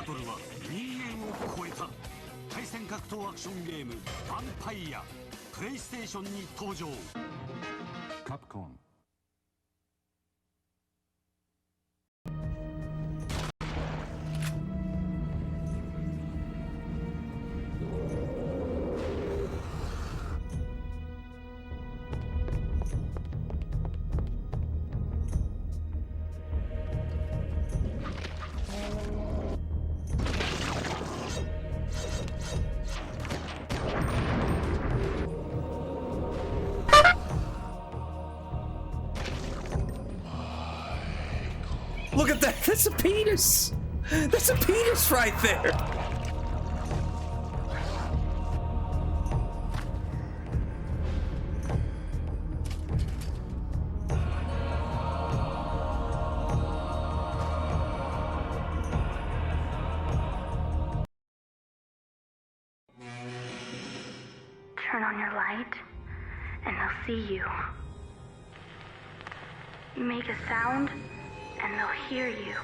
トルは人間を超えた対戦格闘アクションゲームヴァンパイアプレイステーションに登場。カプコンLook at that! That's a penis! That's a penis right there! Turn on your light, and they'll see you. You make a sound, and they'll hear you.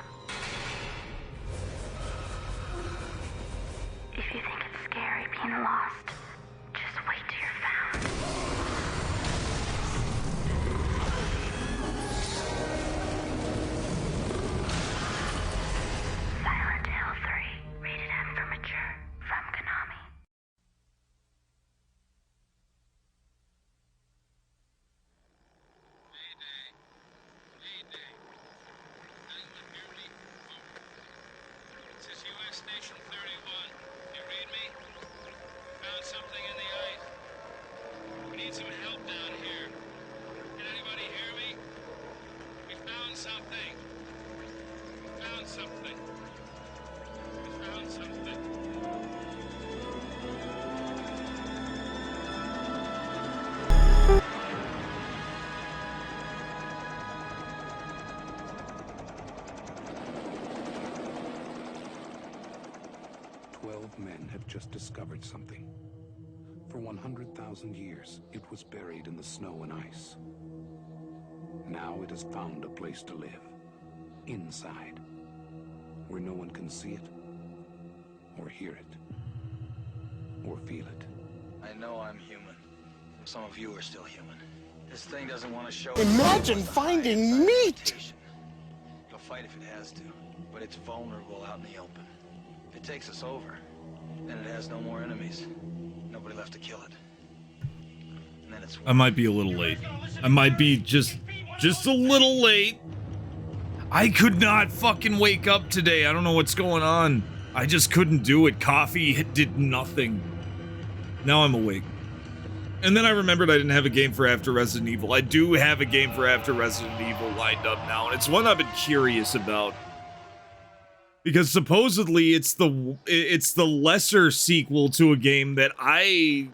If you think it's scary being lost, just wait till you're found. Silent Hill 3, rated M for mature, from Konami. Station 31. You read me? Found something in the ice. We need some help down here. Can anybody hear me? We found something. We found something. We found something. 12 men have just discovered something. For 100,000 years, it was buried in the snow and ice. Now it has found a place to live. Inside. Where no one can see it, or hear it, or feel it. I know I'm human. Some of you are still human. This thing doesn't want to show. Imagine finding meat! It'll fight if it has to, but it's vulnerable out in the open. If it takes us over, then it has no more enemies. Nobody left to kill it. And then it's... I might be a little late. I might be just a little late. I could not fucking wake up today. I don't know what's going on. I just couldn't do it. Coffee did nothing. Now I'm awake. And then I remembered I didn't have a game for After Resident Evil. I do have a game for After Resident Evil lined up now, and it's one I've been curious about. Because supposedly it's the lesser sequel to a game that I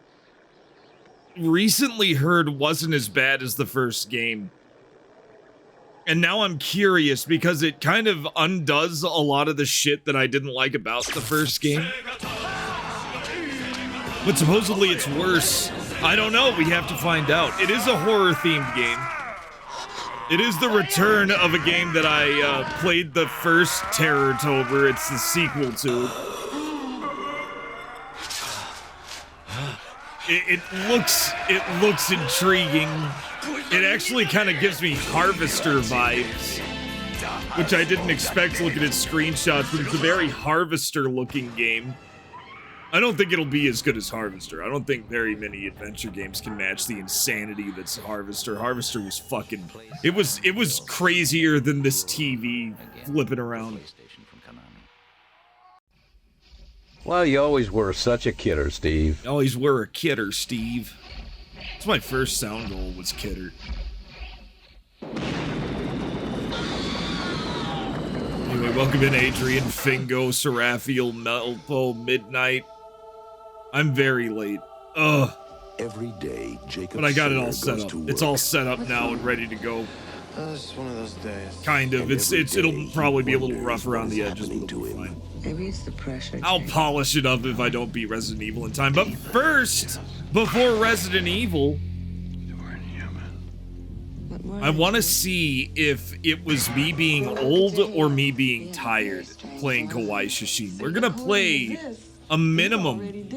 recently heard wasn't as bad as the first game. And now I'm curious because it kind of undoes a lot of the shit that I didn't like about the first game. But supposedly it's worse. I don't know, we have to find out. It is a horror-themed game. It is the return of a game that I played the first Terrortober. It's the sequel to. It looks intriguing. It actually kind of gives me Harvester vibes, which I didn't expect looking at screenshots, but it's a very Harvester-looking game. I don't think it'll be as good as Harvester. I don't think very many adventure games can match the insanity that's Harvester. Harvester was fucking... It was crazier than this TV flipping around. Well, you always were such a kidder, Steve. You always were a kidder, Steve. That's my first sound goal, was kidder. Anyway, welcome in Adrian, Fingo, Seraphiel, Melpo, Midnight. I'm very late. Ugh. Every day, Jacob but I got it all Singer set goes up. to It's work. all set up now and ready to go. It's one of those days. Kind of. And every It'll day probably be a he little rough wonders what around the is edges, but happening it'll be to him. fine. Maybe it's the pressure. I'll Jake. polish it up if I don't beat Resident Evil in time. But first, before Resident Evil, What I want to see if it was me being old or me being tired playing KOWAI SHASHIN. We're gonna play a minimum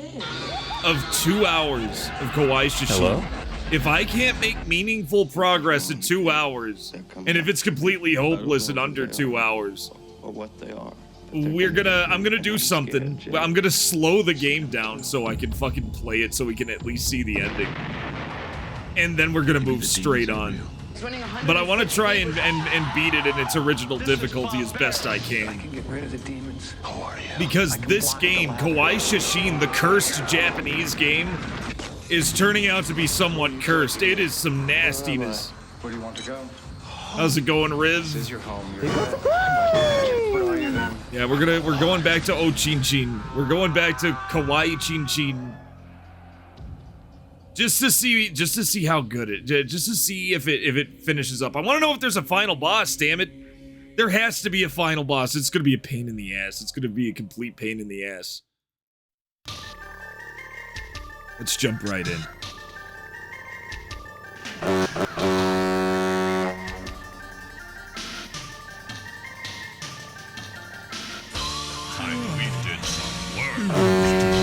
of 2 hours of KOWAI SHASHIN. Hello? If I can't make meaningful progress in 2 hours, and if it's completely hopeless in under 2 hours, Or what they are. I'm gonna do something. I'm gonna slow the game down so I can fucking play it so we can at least see the ending. And then we're gonna move straight on. But I want to try and beat it in its original difficulty as best I can. Get rid of the demons. Because this game, KOWAI SHASHIN, the cursed Japanese game, is turning out to be somewhat cursed. It is some nastiness. Where do you want to go? How's it going, Riz? This is your home. Yeah, we're going back to Ochinchin. We're going back to KOWAI Chinchin. Just to see how good just to see if it finishes up. I want to know if there's a final boss, damn it. There has to be a final boss. It's gonna be a pain in the ass. It's gonna be a complete pain in the ass. Let's jump right in.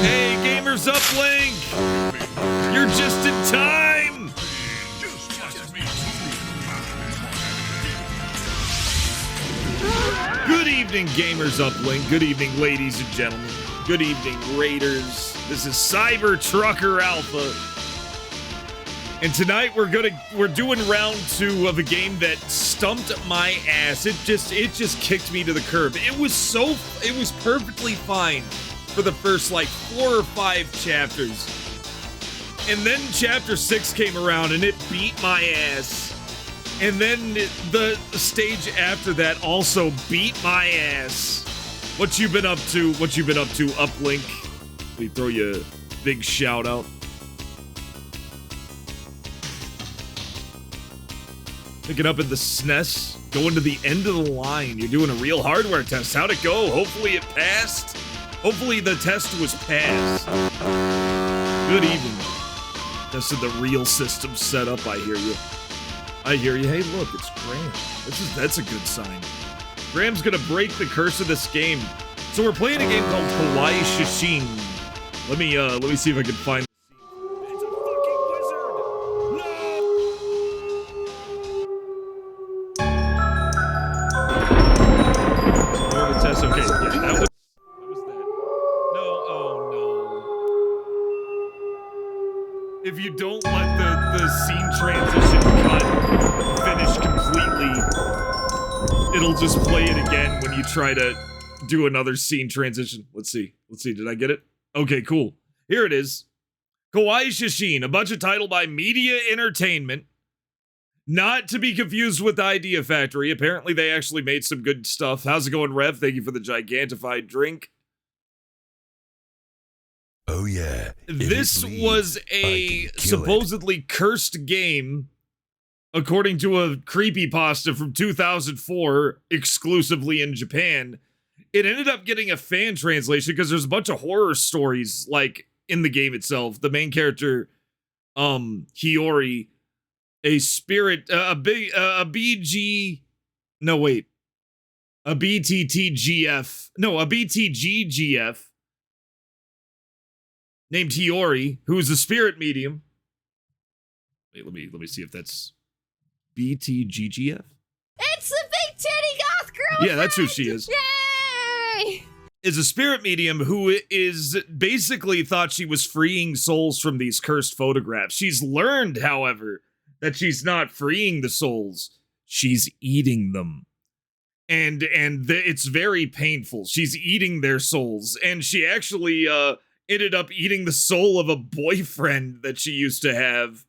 Hey, Gamers Uplink! You're just in time! Good evening, Gamers Uplink. Good evening, ladies and gentlemen. Good evening, Raiders. This is Cyber Trucker Alpha. And tonight we're doing round 2 of a game that stumped my ass. It just kicked me to the curb. It was perfectly fine for the first like 4 or 5 chapters. And then chapter 6 came around and it beat my ass. And then the stage after that also beat my ass. What you been up to? What you been up to, Uplink? We throw you a big shout out. Picking up at the SNES, going to the end of the line. You're doing a real hardware test. How'd it go? Hopefully it passed. Hopefully the test was passed. Good evening. This is the real system setup. I hear you. I hear you. Hey, look, it's Graham. That's a good sign. Graham's gonna break the curse of this game. So we're playing a game called KOWAI SHASHIN. Let me see if I can find. It's a fucking wizard. No. Test. Okay, yeah, that was that. No, oh no. If you don't let the scene transition cut finish completely, it'll just play it again when you try to do another scene transition. Let's see. Did I get it? Okay, cool. Here it is. KOWAI SHASHIN, a budget title by Media Entertainment. Not to be confused with Idea Factory. Apparently they actually made some good stuff. How's it going, Rev? Thank you for the gigantified drink. Oh yeah. This was a supposedly cursed game, according to a creepypasta from 2004, exclusively in Japan. It ended up getting a fan translation because there's a bunch of horror stories, like, in the game itself. The main character, Hiori, a spirit, a BTTGF, named Hiori, who's a spirit medium. Wait, let me see if that's BTGGF. It's the big titty goth girl. Yeah, that's who she is. Yay! Is a spirit medium who is basically thought she was freeing souls from these cursed photographs. She's learned, however, that she's not freeing the souls. She's eating them. And it's very painful. She's eating their souls. And she actually ended up eating the soul of a boyfriend that she used to have.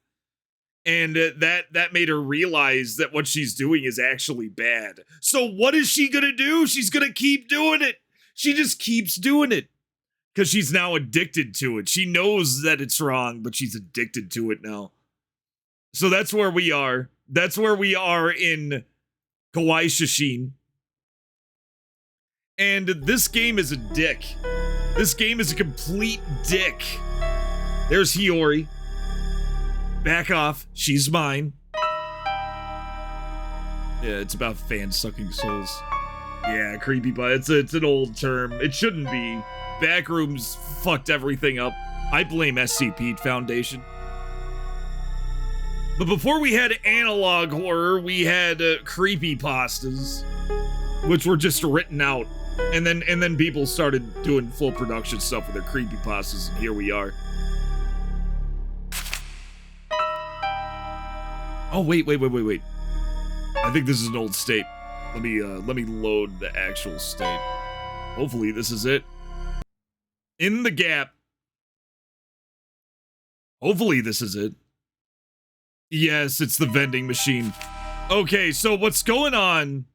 And that made her realize that what she's doing is actually bad. So what is she gonna do? She's gonna keep doing it. She just keeps doing it. Because she's now addicted to it. She knows that it's wrong, but she's addicted to it now. So that's where we are. That's where we are in KOWAI SHASHIN. And this game is a dick. This game is a complete dick. There's Hiori. Back off. She's mine. Yeah, it's about fans sucking souls. Yeah, creepypasta. It's an old term. It shouldn't be. Backrooms fucked everything up. I blame SCP Foundation. But before we had analog horror, we had creepypastas, which were just written out, and then people started doing full production stuff with their creepypastas, and here we are. Oh wait. I think this is an old state. Let me load the actual state. Hopefully this is it. In the gap. Hopefully this is it. Yes, it's the vending machine. Okay, so what's going on?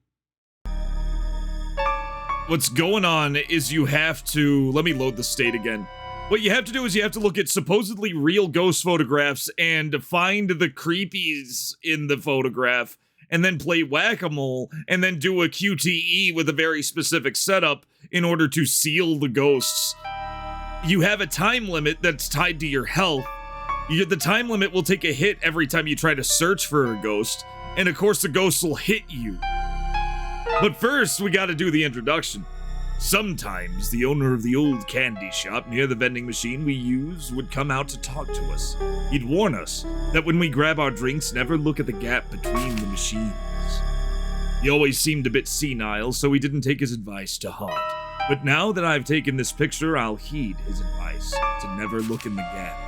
What's going on is you have to... Let me load the state again. What you have to do is you have to look at supposedly real ghost photographs and find the creepies in the photograph, and then play whack-a-mole, and then do a QTE with a very specific setup in order to seal the ghosts. You have a time limit that's tied to your health. The time limit will take a hit every time you try to search for a ghost, and of course the ghosts will hit you. But first, we gotta do the introduction. Sometimes the owner of the old candy shop near the vending machine we use would come out to talk to us. He'd warn us that when we grab our drinks, never look at the gap between the machines. He always seemed a bit senile, so we didn't take his advice to heart. But now that I've taken this picture, I'll heed his advice to never look in the gap.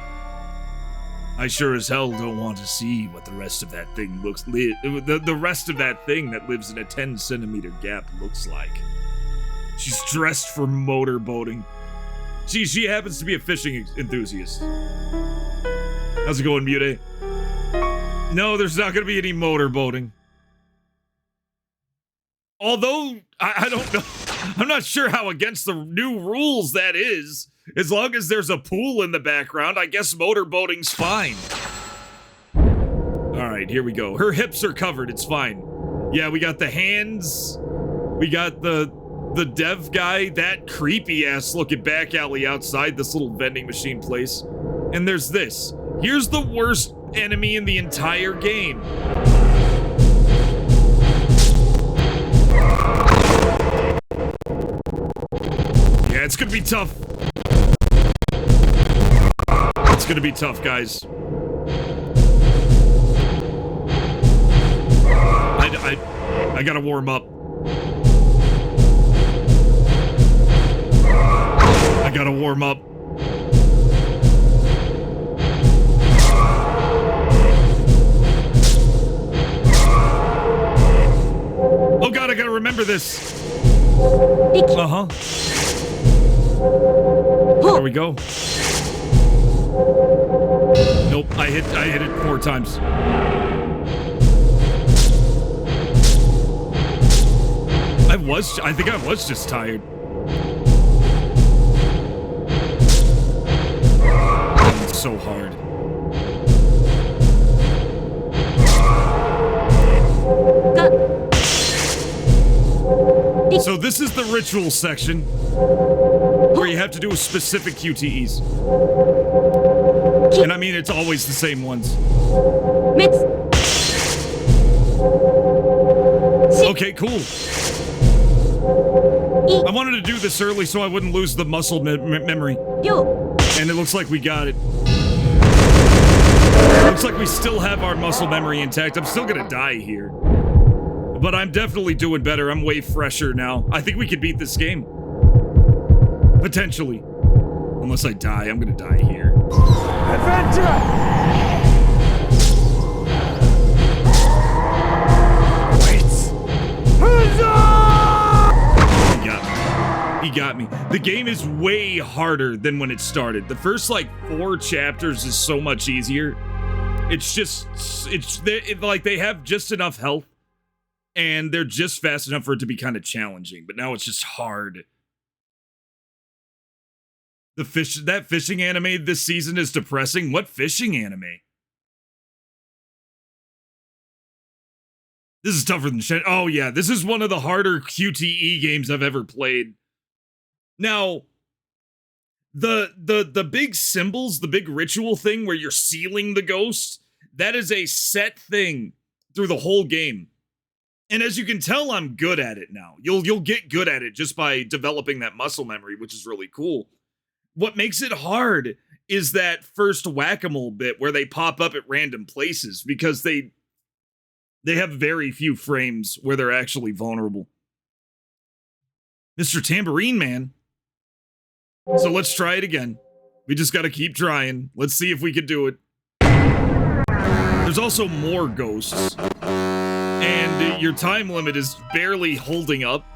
I sure as hell don't want to see what the rest of that thing the rest of that thing that lives in a 10-centimeter gap looks like. She's dressed for motorboating. She happens to be a fishing enthusiast. How's it going, Mute? No, there's not gonna be any motorboating. Although, I don't know. I'm not sure how against the new rules that is. As long as there's a pool in the background, I guess motorboating's fine. Alright, here we go. Her hips are covered, it's fine. Yeah, we got the hands. We got the dev guy, that creepy-ass looking back alley outside this little vending machine place. And there's this. Here's the worst enemy in the entire game. Yeah, it's gonna be tough. It's gonna be tough, guys. I gotta warm up. I gotta warm up. Oh god, I gotta remember this. Uh-huh. There we go. Nope, I hit it 4 times. I think I was just tired. It's so hard. So this is the ritual section where you have to do a specific QTEs. And I mean, it's always the same ones. Okay, cool. I wanted to do this early so I wouldn't lose the muscle memory. And it looks like we got it. Looks like we still have our muscle memory intact. I'm still gonna die here. But I'm definitely doing better. I'm way fresher now. I think we could beat this game. Potentially. Unless I die, I'm gonna die here. Adventure! He got me. The game is way harder than when it started. The first, like, 4 chapters is so much easier. It's just, like, they have just enough health, and they're just fast enough for it to be kind of challenging, but now it's just hard. That fishing anime this season is depressing. What fishing anime? This is tougher than shit. Oh yeah, this is one of the harder QTE games I've ever played. Now, the big symbols, the big ritual thing where you're sealing the ghost, that is a set thing through the whole game. And as you can tell, I'm good at it now. You'll get good at it just by developing that muscle memory, which is really cool. What makes it hard is that first whack-a-mole bit where they pop up at random places, because they have very few frames where they're actually vulnerable. Mr. Tambourine Man. So let's try it again. We just gotta keep trying. Let's see if we can do it. There's also more ghosts. And your time limit is barely holding up.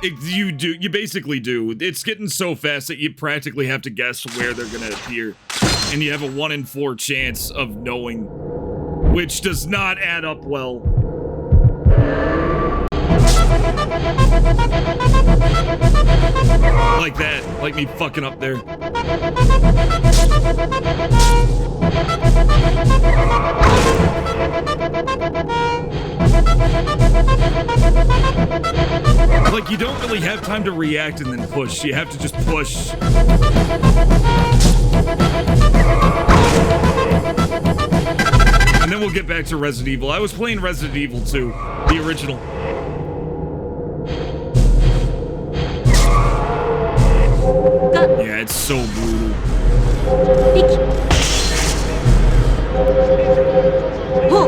You basically do. It's getting so fast that you practically have to guess where they're gonna appear. And you have a 1 in 4 chance of knowing, which does not add up well. Like that. Like me fucking up there. Like, you don't really have time to react and then push. You have to just push. And then we'll get back to Resident Evil. I was playing Resident Evil 2, the original. Yeah, it's so brutal.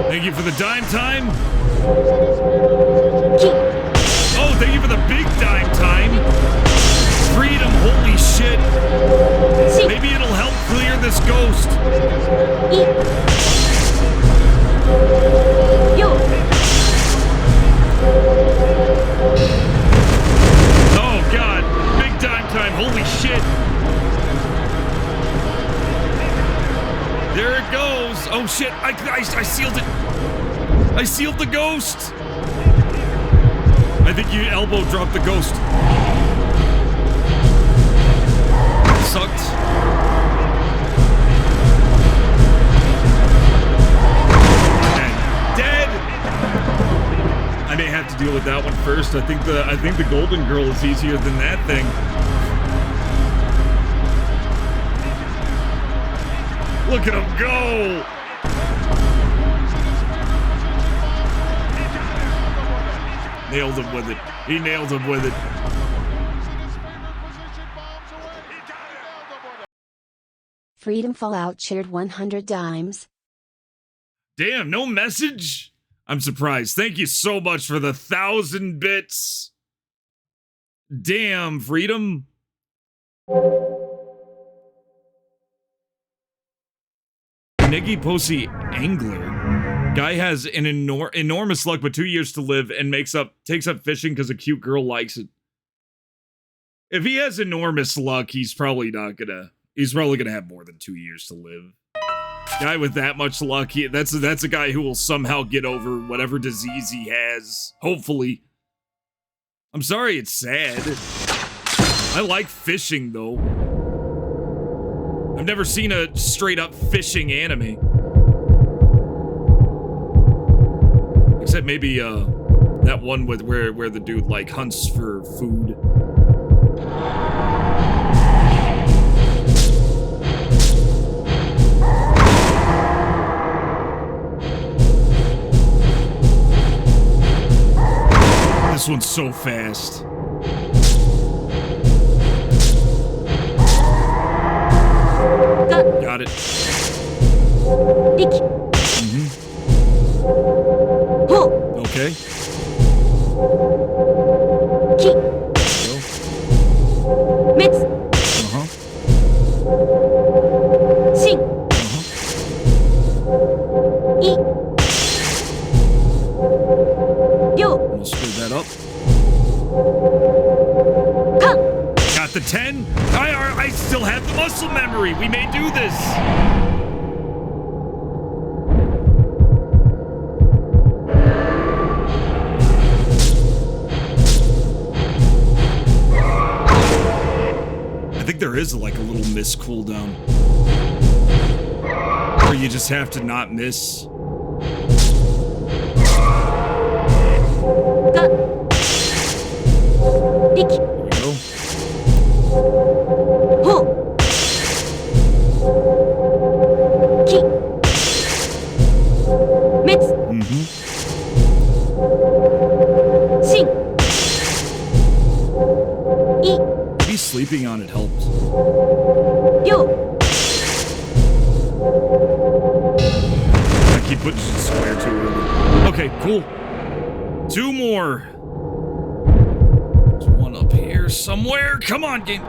Thank you for the dime time. Oh, thank you for the big dime time. Freedom, holy shit. Maybe it'll help clear this ghost. Oh god, big dime time, holy shit. There it goes. Oh shit, I sealed it. I sealed the ghost. I think you elbow dropped the ghost. Sucked. Dead. I may have to deal with that one first. I think the golden girl is easier than that thing. Look at him go! Nailed him with it. He nailed him with it. Freedom Fallout shared 100 dimes. Damn, no message? I'm surprised. Thank you so much for the 1,000 bits. Damn, Freedom. Negi Posi Angler. Guy has an enormous luck, but 2 years to live, and takes up fishing because a cute girl likes it. If he has enormous luck, he's probably gonna have more than 2 years to live. Guy with that much luck, that's a guy who will somehow get over whatever disease he has. Hopefully. I'm sorry it's sad. I like fishing though. I've never seen a straight up fishing anime. Except maybe that one with where the dude like hunts for food. This one's so fast. Got it. Mm-hmm. Okay. We'll screw that up. Got the 10. I still have the muscle memory. We may do this. I think there is like a little miss cooldown. Where you just have to not miss. There we go. Mm-hmm. Maybe sleeping on it helped. I keep putting square too early. Okay, cool. 2 more. There's one up here somewhere. Come on, game.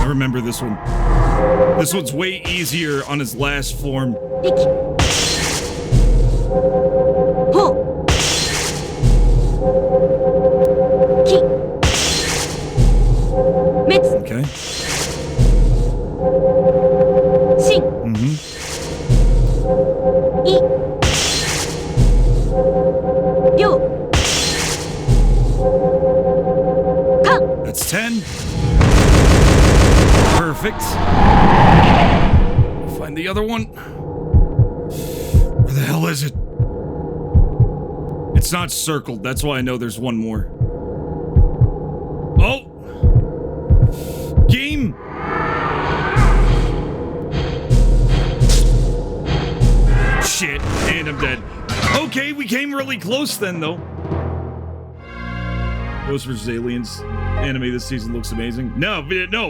Remember this one. This one's way easier on his last form. Okay. That's 10. Perfect. Find the other one. Where the hell is it? It's not circled. That's why I know there's one more. Oh! Game! Shit. And I'm dead. Okay, we came really close then, though. Ghosts vs. Aliens anime this season looks amazing. No,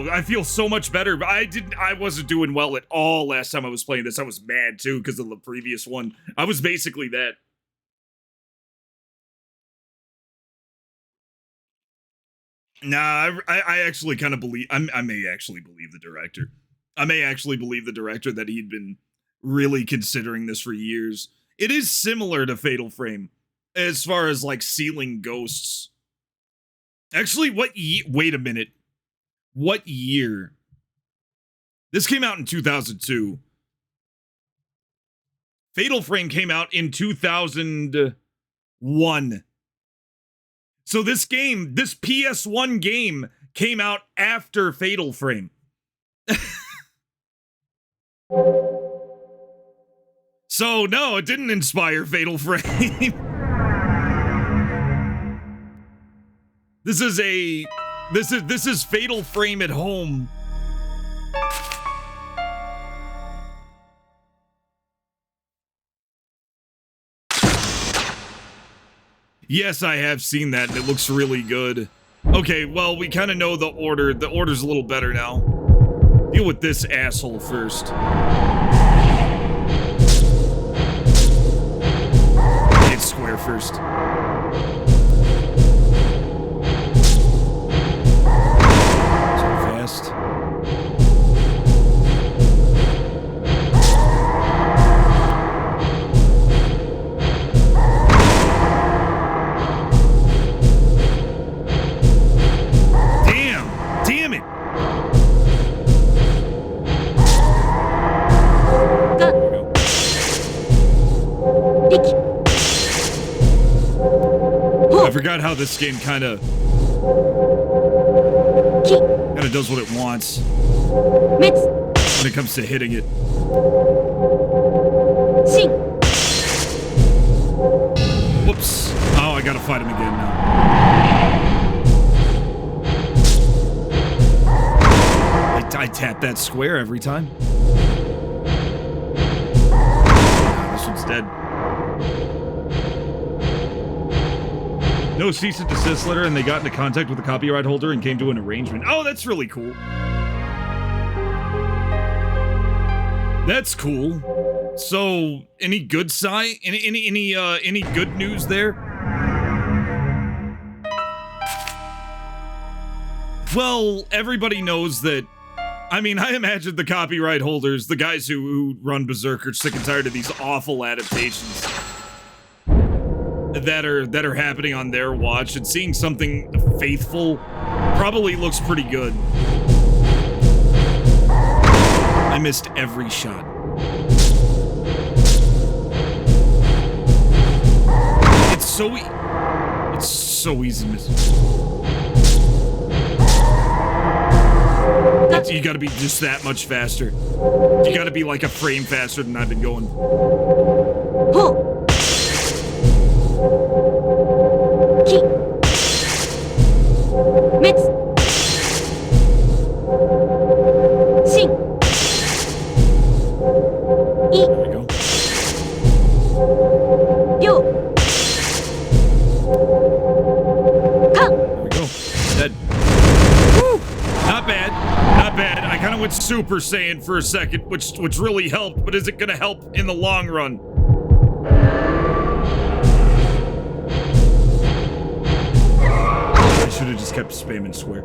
I feel so much better. I wasn't doing well at all last time I was playing this. I was mad too because of the previous one. I was basically that. Nah, I actually kind of believe, I may actually believe the director. I may actually believe the director that he'd been really considering this for years. It is similar to Fatal Frame as far as like sealing ghosts. Actually, wait a minute. What year? This came out in 2002. Fatal Frame came out in 2001. So this game, this PS1 game, came out after Fatal Frame. So no, it didn't inspire Fatal Frame. This is Fatal Frame at home. Yes, I have seen that, and it looks really good. Okay, well, we kind of know the order. The order's a little better now. Deal with this asshole first. Hit square first. I forgot how this game kind of does what it wants when it comes to hitting it. Whoops. Oh, I gotta fight him again now. I tap that square every time. This one's dead. No cease and desist letter, and they got into contact with the copyright holder and came to an arrangement. Oh, that's really cool. That's cool. So, any good sign? Any good news there? Well, everybody knows that. I mean, I imagine the copyright holders, the guys who run Berserk, are sick and tired of these awful adaptations that are happening on their watch, and seeing something faithful probably looks pretty good. I missed every shot. It's so easy to miss. You gotta be just that much faster. You gotta be like a frame faster than I've been going. There we go. There we go. Dead. Woo! Not bad. Not bad. I kind of went Super Saiyan for a second, which really helped, but is it gonna help in the long run? I should have just kept spamming square.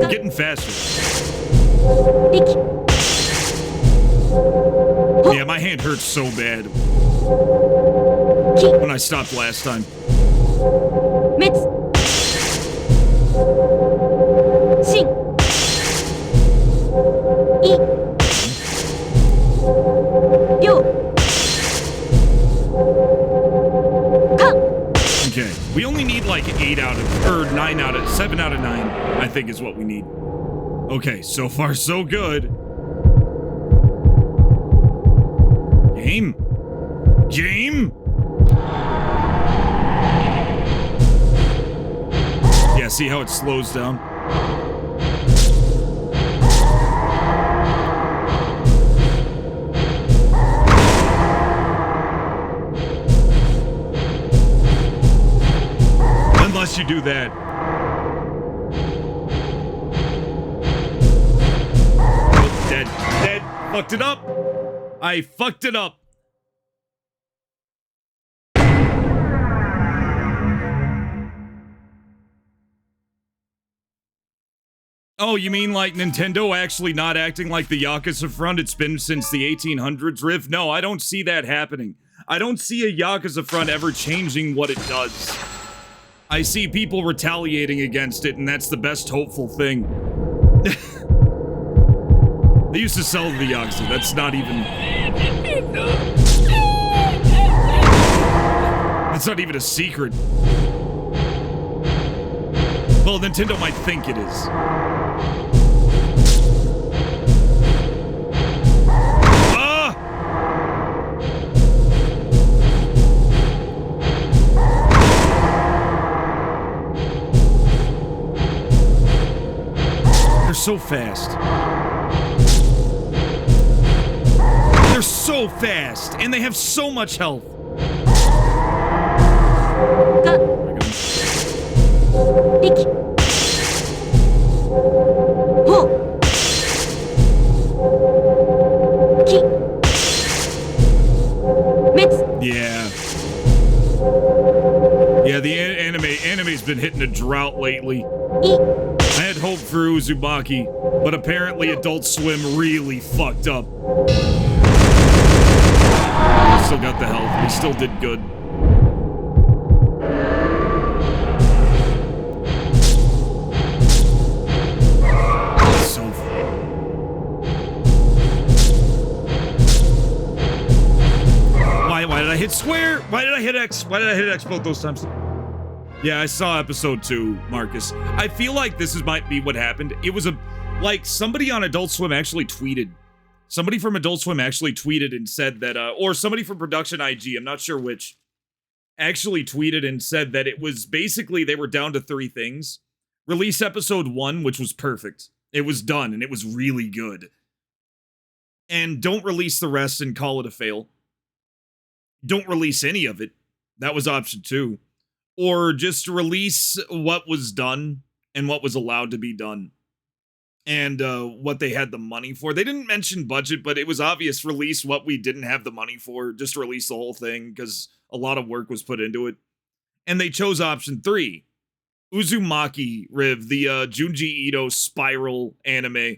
I'm getting faster. Yeah, my hand hurts so bad when I stopped last time. Okay, we only need like 7 out of 9, I think is what we need. Okay, so far so good. Game? Yeah, see how it slows down? Unless you do that. Oh, dead. Fucked it up. I fucked it up. Oh, you mean like Nintendo actually not acting like the Yakuza front it's been since the 1800s, Riv? No, I don't see that happening. I don't see a Yakuza front ever changing what it does. I see people retaliating against it, and that's the best hopeful thing. They used to sell the Yakuza. That's not even... That's not even a secret. Well, Nintendo might think it is. They're so fast. They're so fast, and they have so much health. Yeah. Yeah, the anime's been hitting a drought lately. I had hope for Uzumaki, but apparently Adult Swim really fucked up. Still got the health. We still did good. So... Why did I hit square? Why did I hit X? Why did I hit X both those times? Yeah, I saw episode 2, Marcus. I feel like might be what happened. It was like somebody on Adult Swim actually tweeted. Somebody from Adult Swim actually tweeted and said that, or somebody from Production IG, I'm not sure which, actually tweeted and said that it was basically they were down to 3 things. Release episode 1, which was perfect. It was done, and it was really good. And don't release the rest and call it a fail. Don't release any of it. That was option 2. Or just release what was done and what was allowed to be done. And what they had the money for. They didn't mention budget, but it was obvious. Release what we didn't have the money for. Just release the whole thing, because a lot of work was put into it. And they chose option 3. Uzumaki, Riv, the Junji Ito Spiral anime.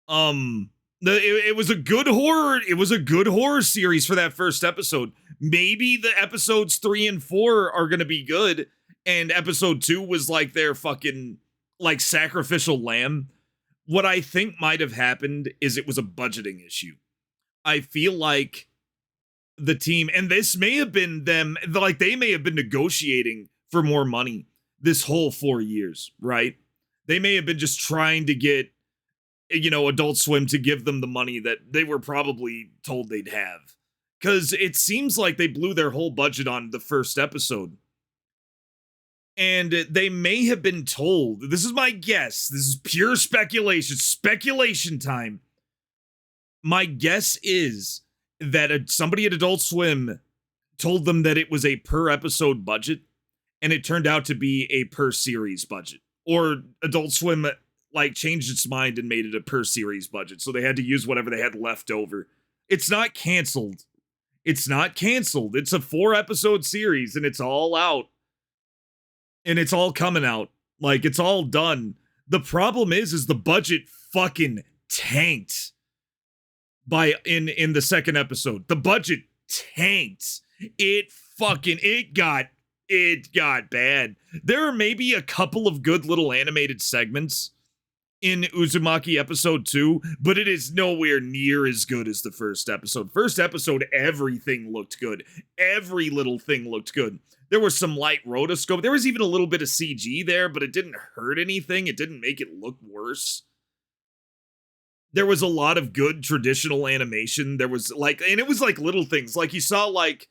It was a good horror. It was a good horror series for that first episode. Maybe the episodes 3 and 4 are gonna be good, and episode 2 was like their fucking like sacrificial lamb. what I think might have happened is it was a budgeting issue. I feel like the team, and this may have been them, like they may have been negotiating for more money this whole 4 years, right? They may have been just trying to get, you know, Adult Swim to give them the money that they were probably told they'd have. Because it seems like they blew their whole budget on the first episode. And they may have been told, this is my guess, this is pure speculation time. My guess is that somebody at Adult Swim told them that it was a per episode budget, and it turned out to be a per series budget. Or Adult Swim like changed its mind and made it a per series budget, so they had to use whatever they had left over. It's not canceled. It's not canceled. It's a 4-episode series, and it's all out. And it's all coming out. Like, it's all done. The problem is the budget fucking tanked in the second episode. The budget tanked. It got bad. There are maybe a couple of good little animated segments in Uzumaki episode 2, but it is nowhere near as good as the first episode. First episode, everything looked good. Every little thing looked good. There was some light rotoscope. There was even a little bit of CG there, but it didn't hurt anything. It didn't make it look worse. There was a lot of good traditional animation. There was like, and it was like little things. Like you saw like,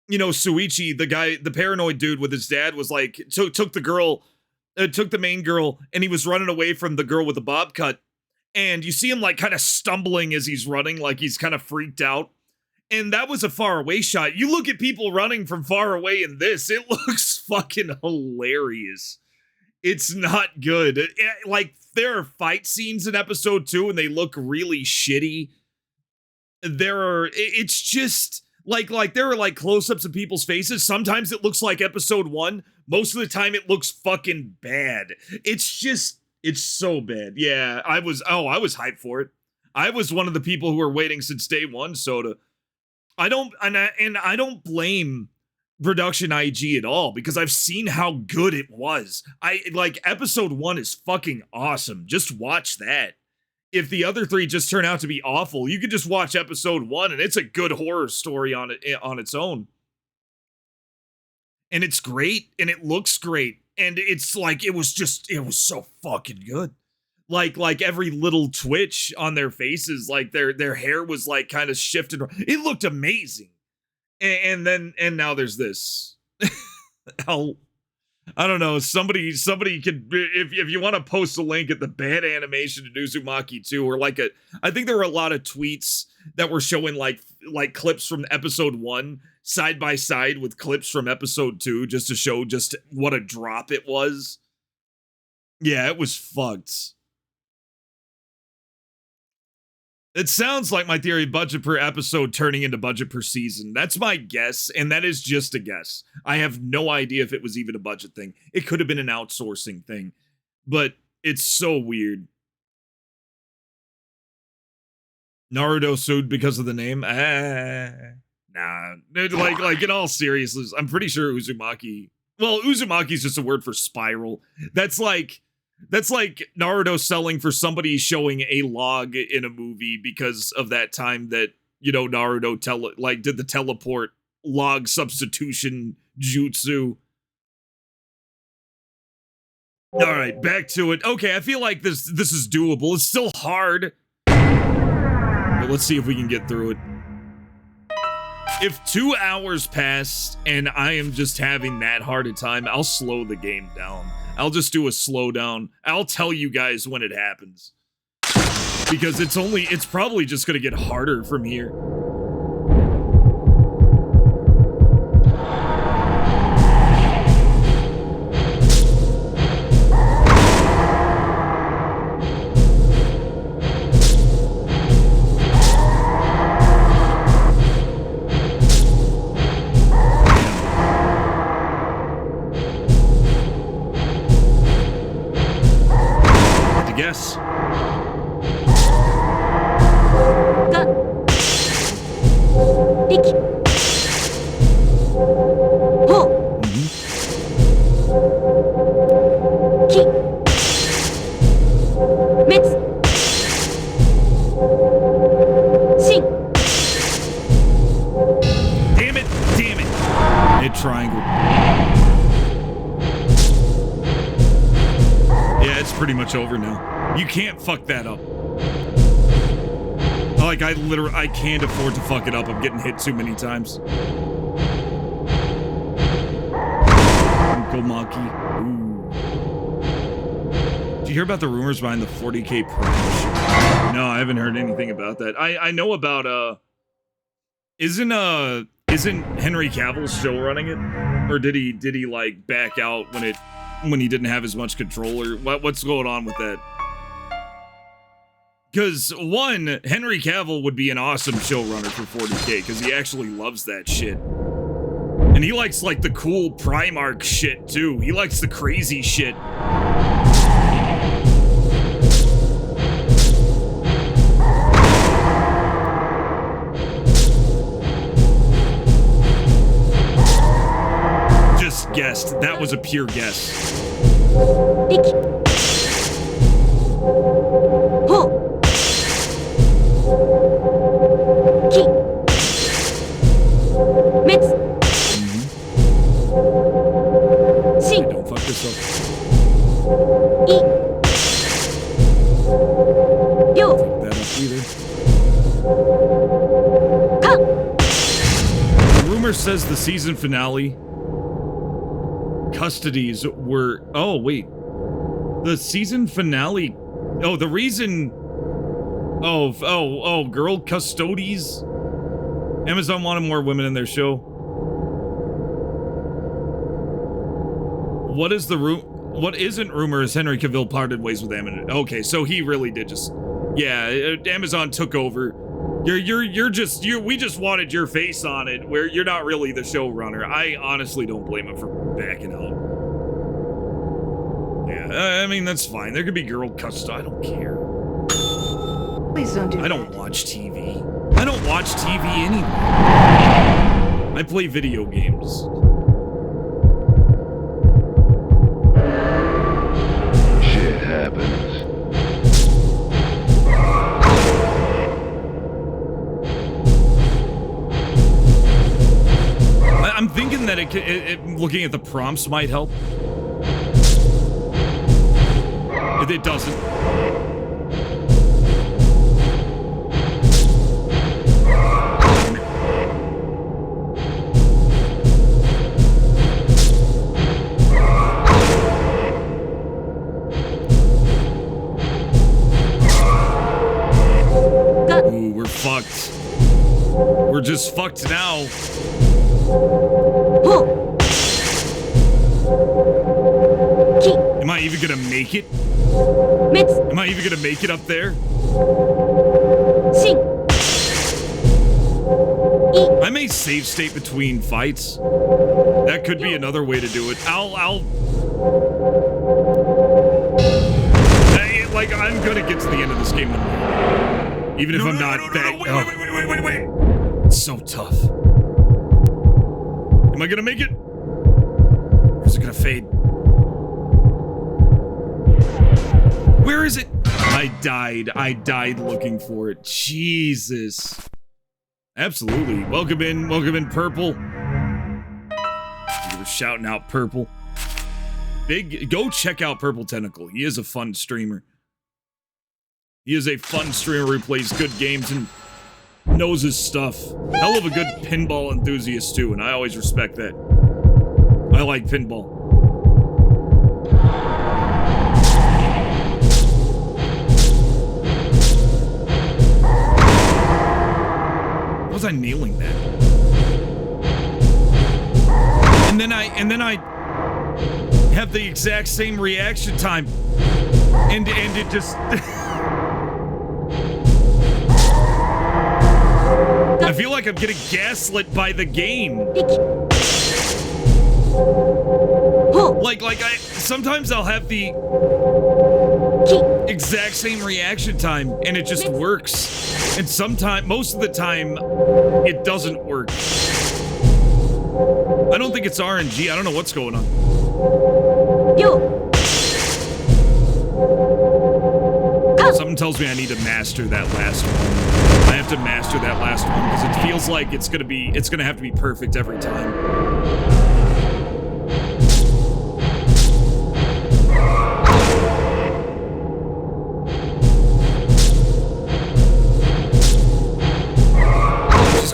you know, Suichi, the guy, the paranoid dude with his dad was like, took the main girl, and he was running away from the girl with the bob cut. And you see him like kind of stumbling as he's running, like he's kind of freaked out. And that was a far away shot. You look at people running from far away in this, it looks fucking hilarious. It's not good. Like, there are fight scenes in episode 2 and they look really shitty. It's just like there are like close-ups of people's faces. Sometimes it looks like episode 1. Most of the time it looks fucking bad. It's so bad. Yeah, I was hyped for it. I was one of the people who were waiting since day one, Soda. I don't blame Production IG at all, because I've seen how good it was. Episode 1 is fucking awesome. Just watch that. If the other 3 just turn out to be awful, you could just watch episode 1 and it's a good horror story on its own. And it's great, and it looks great, and it's like, it was so fucking good. Like every little twitch on their faces, like their hair was like kind of shifted. It looked amazing. And now there's this. I don't know. Somebody could, if you want to post a link at the bad animation to Uzumaki 2, or I think there were a lot of tweets that were showing like clips from episode 1 side by side with clips from episode 2, just to show just what a drop it was. Yeah, it was fucked. It sounds like my theory of budget per episode turning into budget per season. That's my guess, and that is just a guess. I have no idea if it was even a budget thing. It could have been an outsourcing thing, but it's so weird. Naruto sued because of the name? Nah. Like in all seriousness, I'm pretty sure Uzumaki... Well, Uzumaki's just a word for spiral. That's like Naruto selling for somebody showing a log in a movie because of that time that, you know, Naruto did the teleport log substitution jutsu. All right, back to it. Okay, I feel like this is doable. It's still hard, but let's see if we can get through it. If 2 hours pass and I am just having that hard a time, I'll slow the game down. I'll just do a slowdown. I'll tell you guys when it happens. Because it's probably just gonna get harder from here. Yes. Mitz. Hit triangle. Yeah, it's pretty much over now. You can't fuck that up. Like, I can't afford to fuck it up. I'm getting hit too many times. Uncle Monkey. Ooh. Did you hear about the rumors behind the 40K Prime? No, I haven't heard anything about that. I know about, isn't Henry Cavill still running it? Or did he like back out when he didn't have as much control, or what's going on with that? Because, one, Henry Cavill would be an awesome showrunner for 40K, because he actually loves that shit. And he likes, like, the cool Primarch shit, too. He likes the crazy shit. Just guessed. That was a pure guess. Don't fuck this up. Fuck that up either. The rumor says the season finale custodies were... Oh, wait. The season finale... Oh, the reason... Oh, girl custodies? Amazon wanted more women in their show. What isn't rumor is Henry Cavill parted ways with Amazon. Okay, so he really did just... Yeah, Amazon took over. We just wanted your face on it, where you're not really the showrunner. I honestly don't blame him for backing out. Yeah, I mean, that's fine. There could be girl custody. I don't care. Please don't do that. I don't watch TV. I don't watch TV anymore. I play video games. Shit happens. I'm thinking that looking at the prompts might help. It doesn't. Ooh, we're fucked. We're just fucked now. Am I even gonna make it? Am I even gonna make it up there? I may save state between fights. That could be another way to do it. Like, I'm gonna get to the end of this game. Even if I'm not that... Wait. It's so tough. Am I gonna make it? Or is it gonna fade? Where is it? I died looking for it. Jesus. Absolutely. Welcome in, Purple. You were shouting out Purple. Go check out Purple Tentacle. He is a fun streamer. He is a fun streamer who plays good games and knows his stuff. Hell of a good pinball enthusiast too, and I always respect that. I like pinball. How was I nailing that? And then I have the exact same reaction time. And it just I feel like I'm getting gaslit by the game. Like sometimes I'll have the exact same reaction time and it just works. And most of the time, it doesn't work. I don't think it's RNG. I don't know what's going on. Something tells me I need to master that last one. I have to master that last one because it feels like it's gonna have to be perfect every time.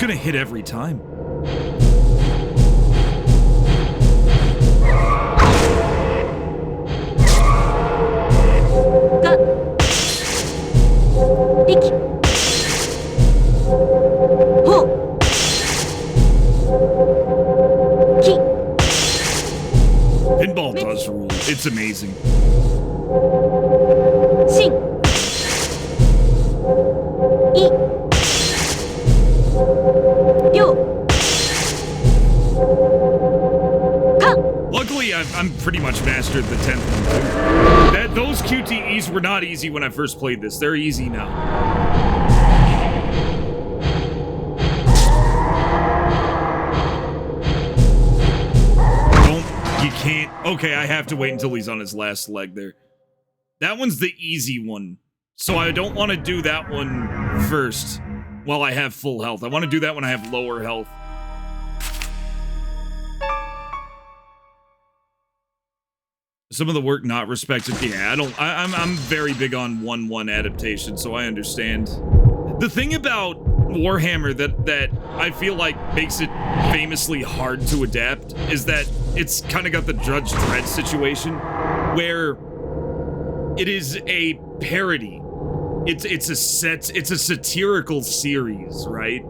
gonna hit every time. Pinball does rule. It's amazing. Luckily, I'm pretty much mastered the 10th one too. Those QTEs were not easy when I first played this. They're easy now. You can't. Okay, I have to wait until he's on his last leg there. That one's the easy one. So I don't want to do that one first while I have full health. I want to do that when I have lower health. Some of the work not respected. Yeah, I'm very big on 1-1 adaptation, so I understand. The thing about Warhammer that I feel like makes it famously hard to adapt is that it's kind of got the Judge Dredd situation where it is a parody. It's a satirical series, right?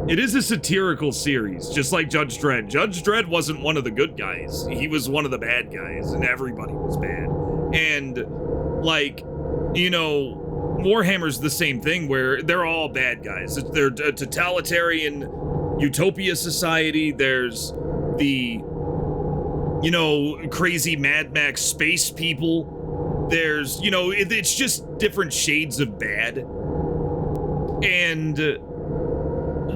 It is a satirical series, just like Judge Dredd. Judge Dredd wasn't one of the good guys. He was one of the bad guys, and everybody was bad. And, like, you know, Warhammer's the same thing, where they're all bad guys. They're a totalitarian utopia society. There's the, you know, crazy Mad Max space people. There's, you know, it's just different shades of bad. And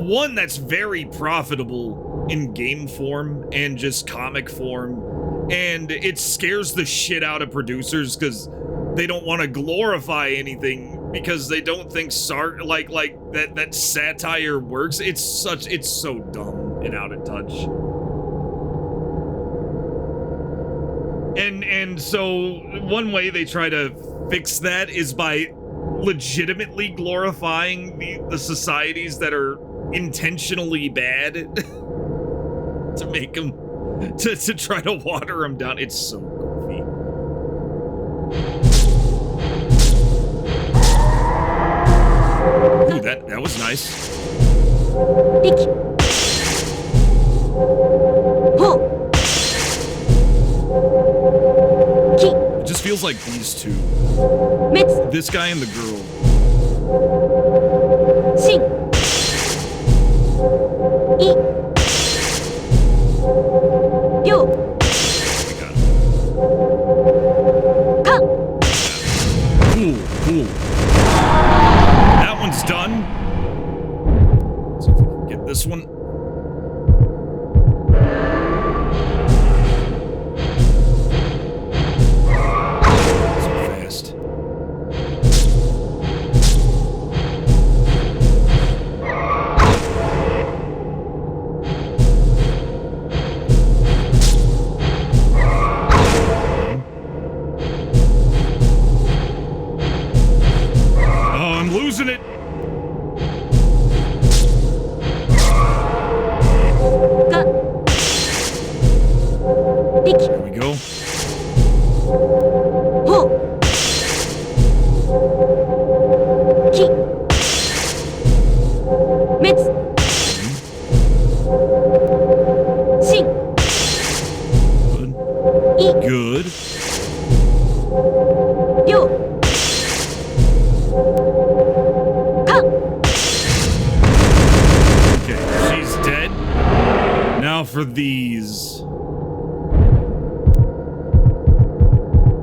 one that's very profitable in game form and just comic form. And it scares the shit out of producers because they don't want to glorify anything because they don't think that satire works. It's so dumb and out of touch. And so one way they try to fix that is by legitimately glorifying the societies that are intentionally bad to make them to try to water them down. It's so goofy. Ooh, that was nice. It just feels like these two. This guy and the girl. Cool. That one's done. Let's see if we can get this one. So fast. Losing it. There we go. Good. Okay, she's dead. Now for these.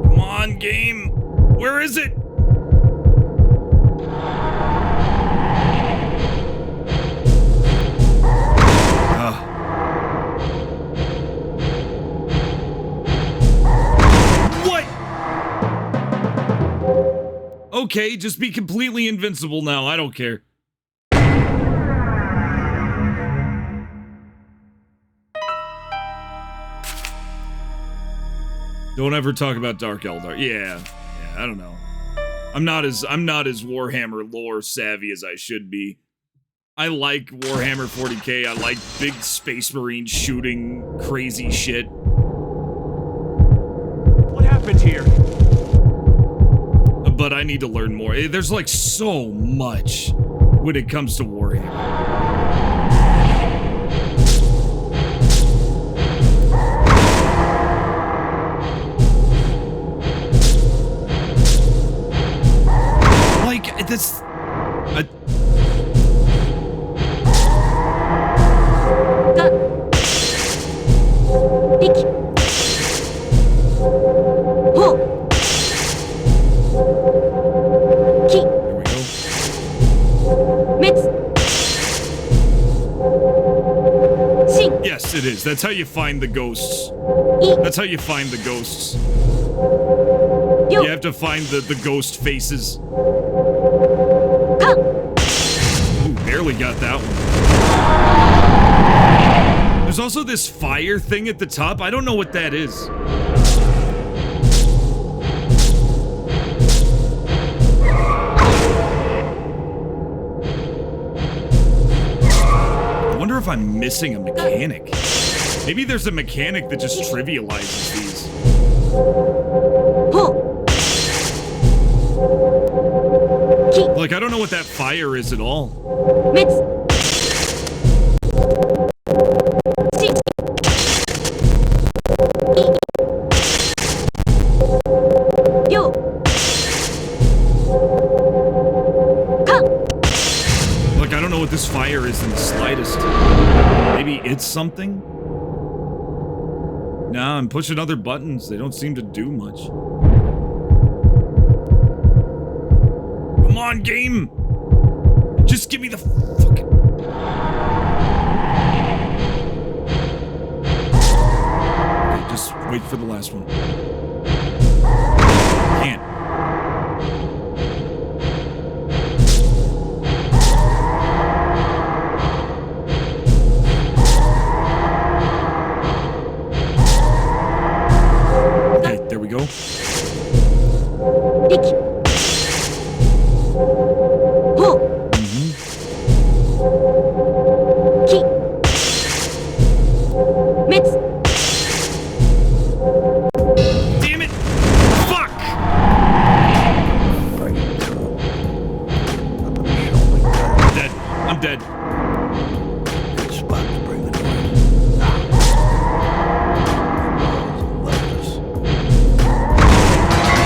Come on, game. Where is it? What? Okay, just be completely invincible now. I don't care. Don't ever talk about Dark Eldar. Yeah, I don't know. I'm not as Warhammer lore savvy as I should be. I like Warhammer 40k. I like big space marines shooting crazy shit. What happened here? But I need to learn more. There's like so much when it comes to Warhammer. Like, this... Yes, it is. That's how you find the ghosts. That's how you find the ghosts. You have to find the ghost faces. Ooh, barely got that one. There's also this fire thing at the top. I don't know what that is. I wonder if I'm missing a mechanic. Maybe there's a mechanic that just trivializes these. Like, I don't know what that fire is at all. Like, I don't know what this fire is in the slightest. Maybe it's something? Nah, I'm pushing other buttons. They don't seem to do much. Come on, game! Just give me the fucking... Okay, just wait for the last one. Can't. Okay, there we go. Damn it! Fuck! I'm dead. I'm dead. Good spot to bring the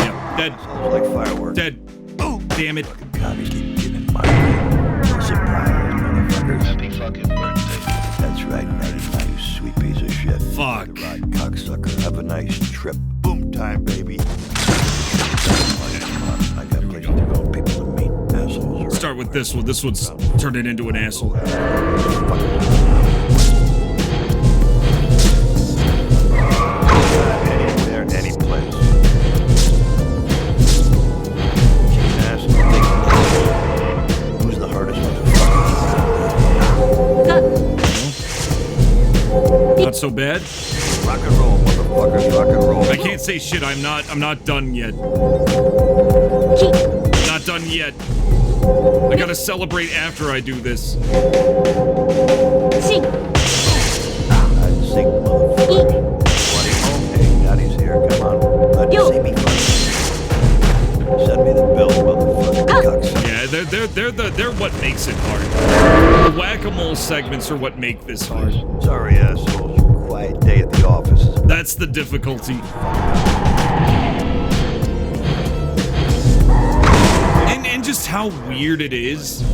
Yeah, dead. Sounds like fireworks. Dead. Oh, damn it. Fucking commies keep getting my way. Surprise, motherfuckers. Happy fucking birthday. That's right, 99, you sweet piece of shit. Fuck. Right, cocksucker. Have a nice trip. Boom time, baby. Come on, I got places to go, people to meet, assholes. Start with this one. This one's turning into an asshole. Anywhere, any place. Who's the hardest motherfucker? Not so bad. Rock and roll, motherfuckers, rock and roll. I can't say shit. I'm not done yet. Not done yet. I gotta celebrate after I do this. I'd sing, motherfucker. Bloody home day, Daddy's here, come on. Let see me fucking. Send me the bill, motherfucker. Cocksucker. Yeah, they're what makes it hard. The whack-a-mole segments are what make this hard. Sorry, assholes. Quiet day at the office. That's the difficulty. And just how weird it is. Who's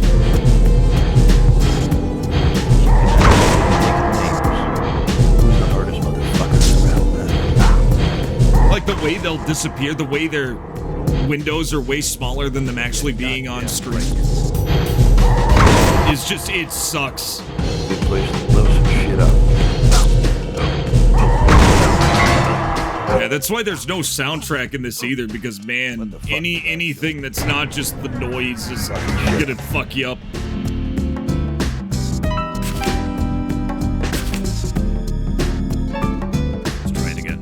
the hardest motherfuckers around, man? Like the way they'll disappear, the way their windows are way smaller than them actually being on screen. It's just, it sucks. Good place to blow some shit up. Yeah, that's why there's no soundtrack in this either, because man, anything that's not just the noise is gonna fuck you up. Let's try it again.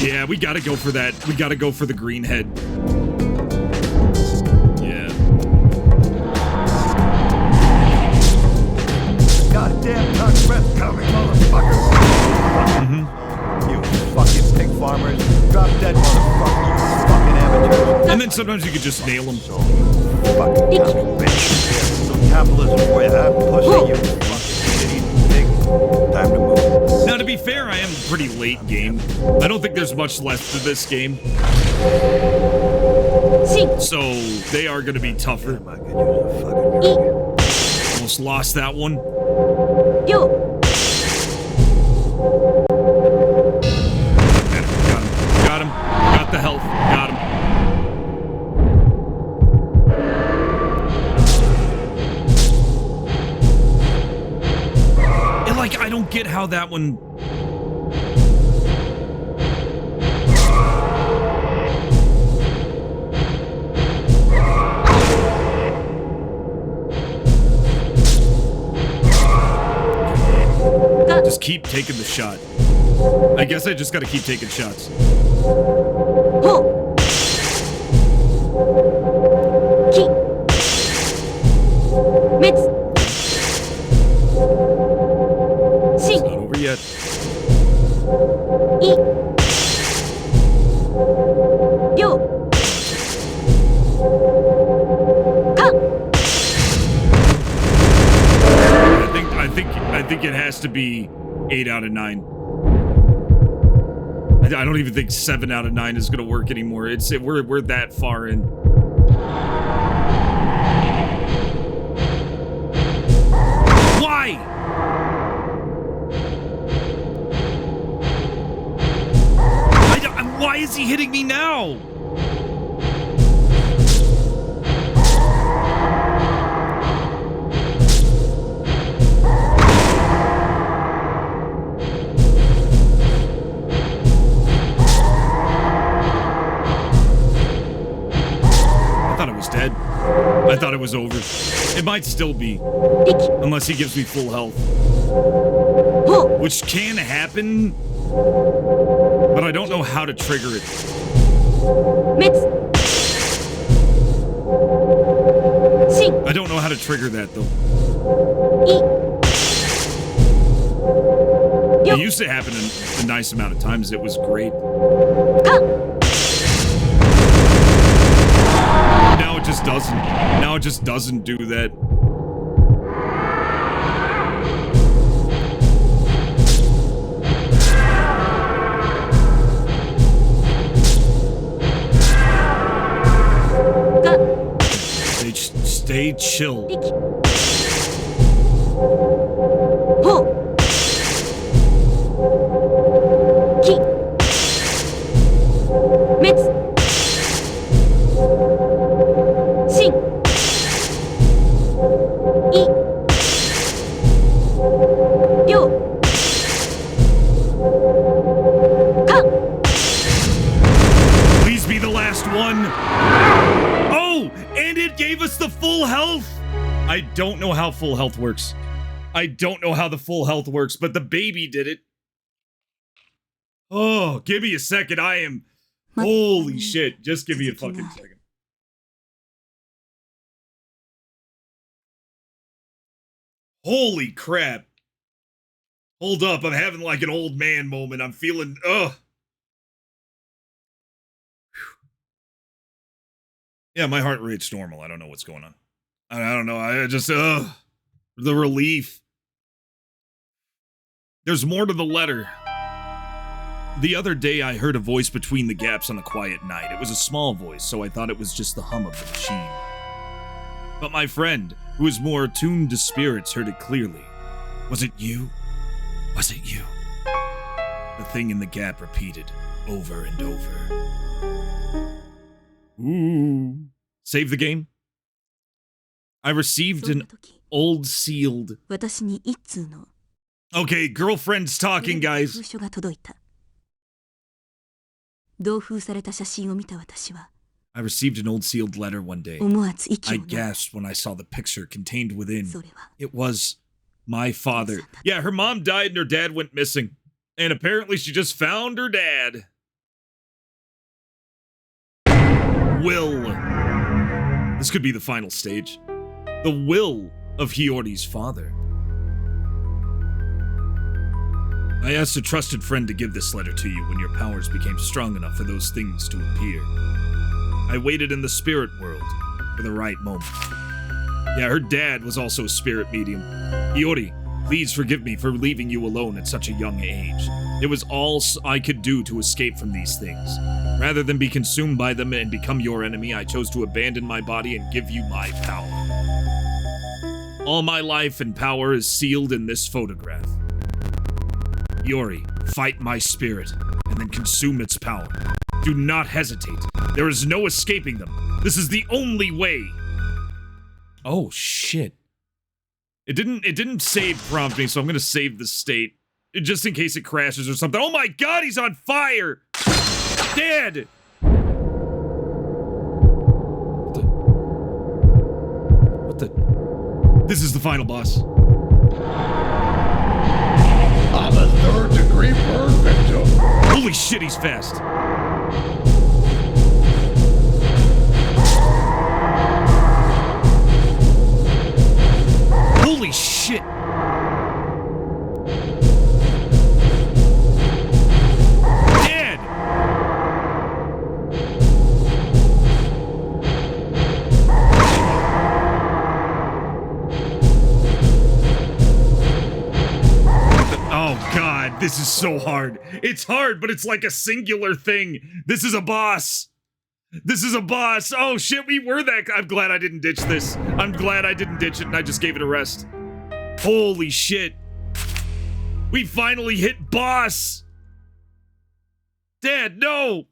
Yeah, we gotta go for that. We gotta go for the green head. Yeah. damn cuck breath coming, motherfuckers. You fucking pig farmers. Drop dead, motherfucker. You fucking amateurs. And then sometimes you could just nail them. Fucking commie bitch. Some capitalism for you, huh? Pussy, you fucking shitty pig. Time to move. Now, to be fair, I am pretty late game. I don't think there's much left to this game. So, they are going to be tougher. Almost lost that one. Got him. Got the health. Got him. And like, I don't get how that one... Just keep taking the shot. I guess I just gotta keep taking shots. It's not over yet. I think it has to be 8 out of 9. I don't even think 7 out of 9 is gonna work anymore. We're that far in. Why? Why is he hitting me now? Dead. I thought it was over. It might still be. Unless he gives me full health. Which can happen. But I don't know how to trigger it. I don't know how to trigger that though. It used to happen a nice amount of times. It was great. Now it just doesn't. Now it just doesn't do that. Stay chill. Please be the last one. Oh, and it gave us the full health. I don't know how full health works. I don't know how the full health works, but the baby did it. Oh, give me a second. I am... Holy shit. Just give me a fucking second. Holy crap. Hold up. I'm having like an old man moment. I'm feeling... Ugh. Yeah, my heart rate's normal. I don't know what's going on. I don't know. I just... the relief. There's more to the letter. The other day, I heard a voice between the gaps on a quiet night. It was a small voice, so I thought it was just the hum of the machine. But my friend, who is more attuned to spirits, heard it clearly. Was it you? Was it you? The thing in the gap repeated, over and over. Ooh. Save the game? I received an old sealed... Okay, girlfriend's talking, guys. I received an old sealed letter one day. I gasped when I saw the picture contained within. It was my father. Yeah, her mom died and her dad went missing. And apparently she just found her dad. Will. This could be the final stage. The will of Hiori's father. I asked a trusted friend to give this letter to you when your powers became strong enough for those things to appear. I waited in the spirit world for the right moment. Yeah, her dad was also a spirit medium. Hiori, please forgive me for leaving you alone at such a young age. It was all I could do to escape from these things. Rather than be consumed by them and become your enemy, I chose to abandon my body and give you my power. All my life and power is sealed in this photograph. Hiori, fight my spirit, and then consume its power. Do not hesitate. There is no escaping them. This is the only way. Oh, shit. It didn't save prompt me, so I'm gonna save the state. Just in case it crashes or something. Oh my god, he's on fire! Dead! What the? This is the final boss. I'm a third-degree burn victim. Holy shit, he's fast. Holy shit. Dead. Oh god, this is so hard. It's hard, but it's like a singular thing. This is a boss. This is a boss. Oh shit, we were that. I'm glad I didn't ditch this. I'm glad I didn't ditch it and I just gave it a rest. Holy shit. We finally hit boss. Dad, no.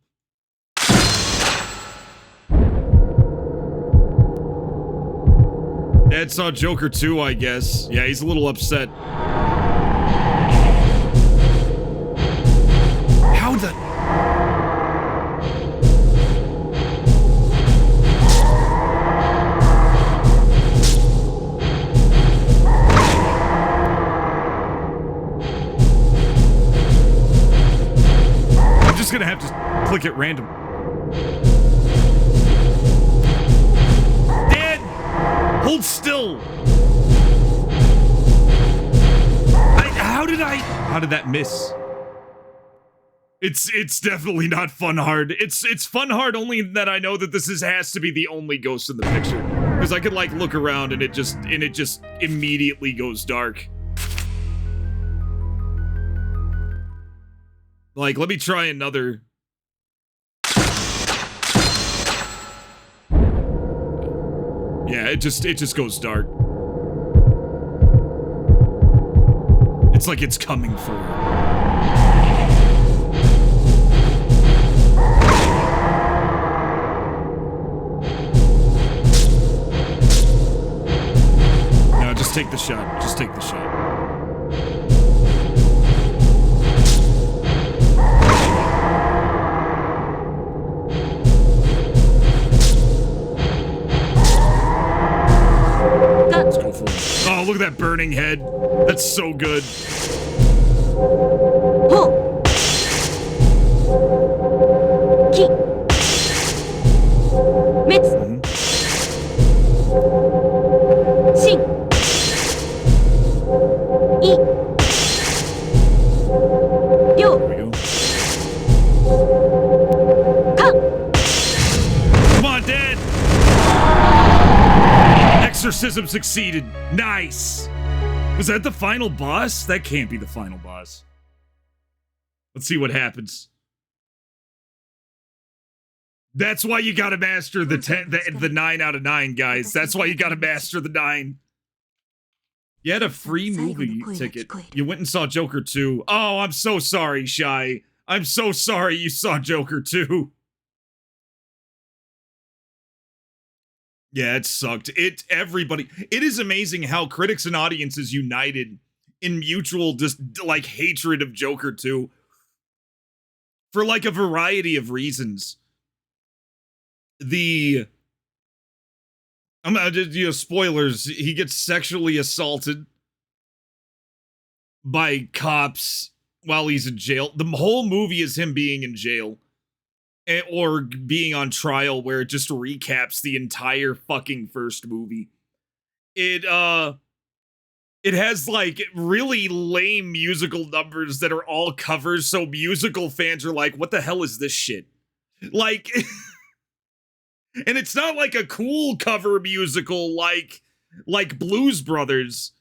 Dad saw Joker 2, I guess. Yeah, he's a little upset. How the... I'm just gonna have to click at random. Dad! Hold still! How did that miss? It's definitely not fun hard. It's fun hard only that I know that this has to be the only ghost in the picture. Because I could like look around and it just immediately goes dark. Like, let me try another. Yeah, it just goes dark. It's like it's coming for her. Just take the shot. Just take the shot. Let's go for it. Oh, look at that burning head. That's so good. Exorcism succeeded. Nice. Was that the final boss? That can't be the final boss. Let's see what happens. That's why you gotta master the 9 out of 9, guys. That's why you gotta master the 9. You had a free movie ticket. You went and saw Joker 2. Oh, I'm so sorry, Shy. I'm so sorry you saw Joker 2. Yeah, it sucked. It is amazing how critics and audiences united in mutual like hatred of Joker 2 for like a variety of reasons. I'm gonna spoilers. He gets sexually assaulted by cops while he's in jail. The whole movie is him being in jail. Or being on trial, where it just recaps the entire fucking first movie. It has like really lame musical numbers that are all covers, so musical fans are like, what the hell is this shit? Like, and it's not like a cool cover musical like Blues Brothers.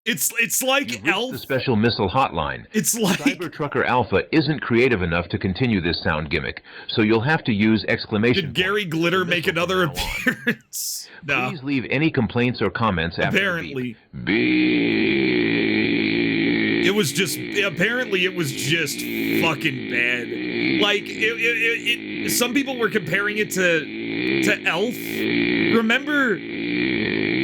It's like The special missile hotline. It's like Cybertrucker Alpha isn't creative enough to continue this sound gimmick, so you'll have to use exclamation. Did Gary Glitter make another appearance? No. Please leave any complaints or comments after apparently. the beep. It was just apparently it was just fucking bad. Like some people were comparing it to Elf.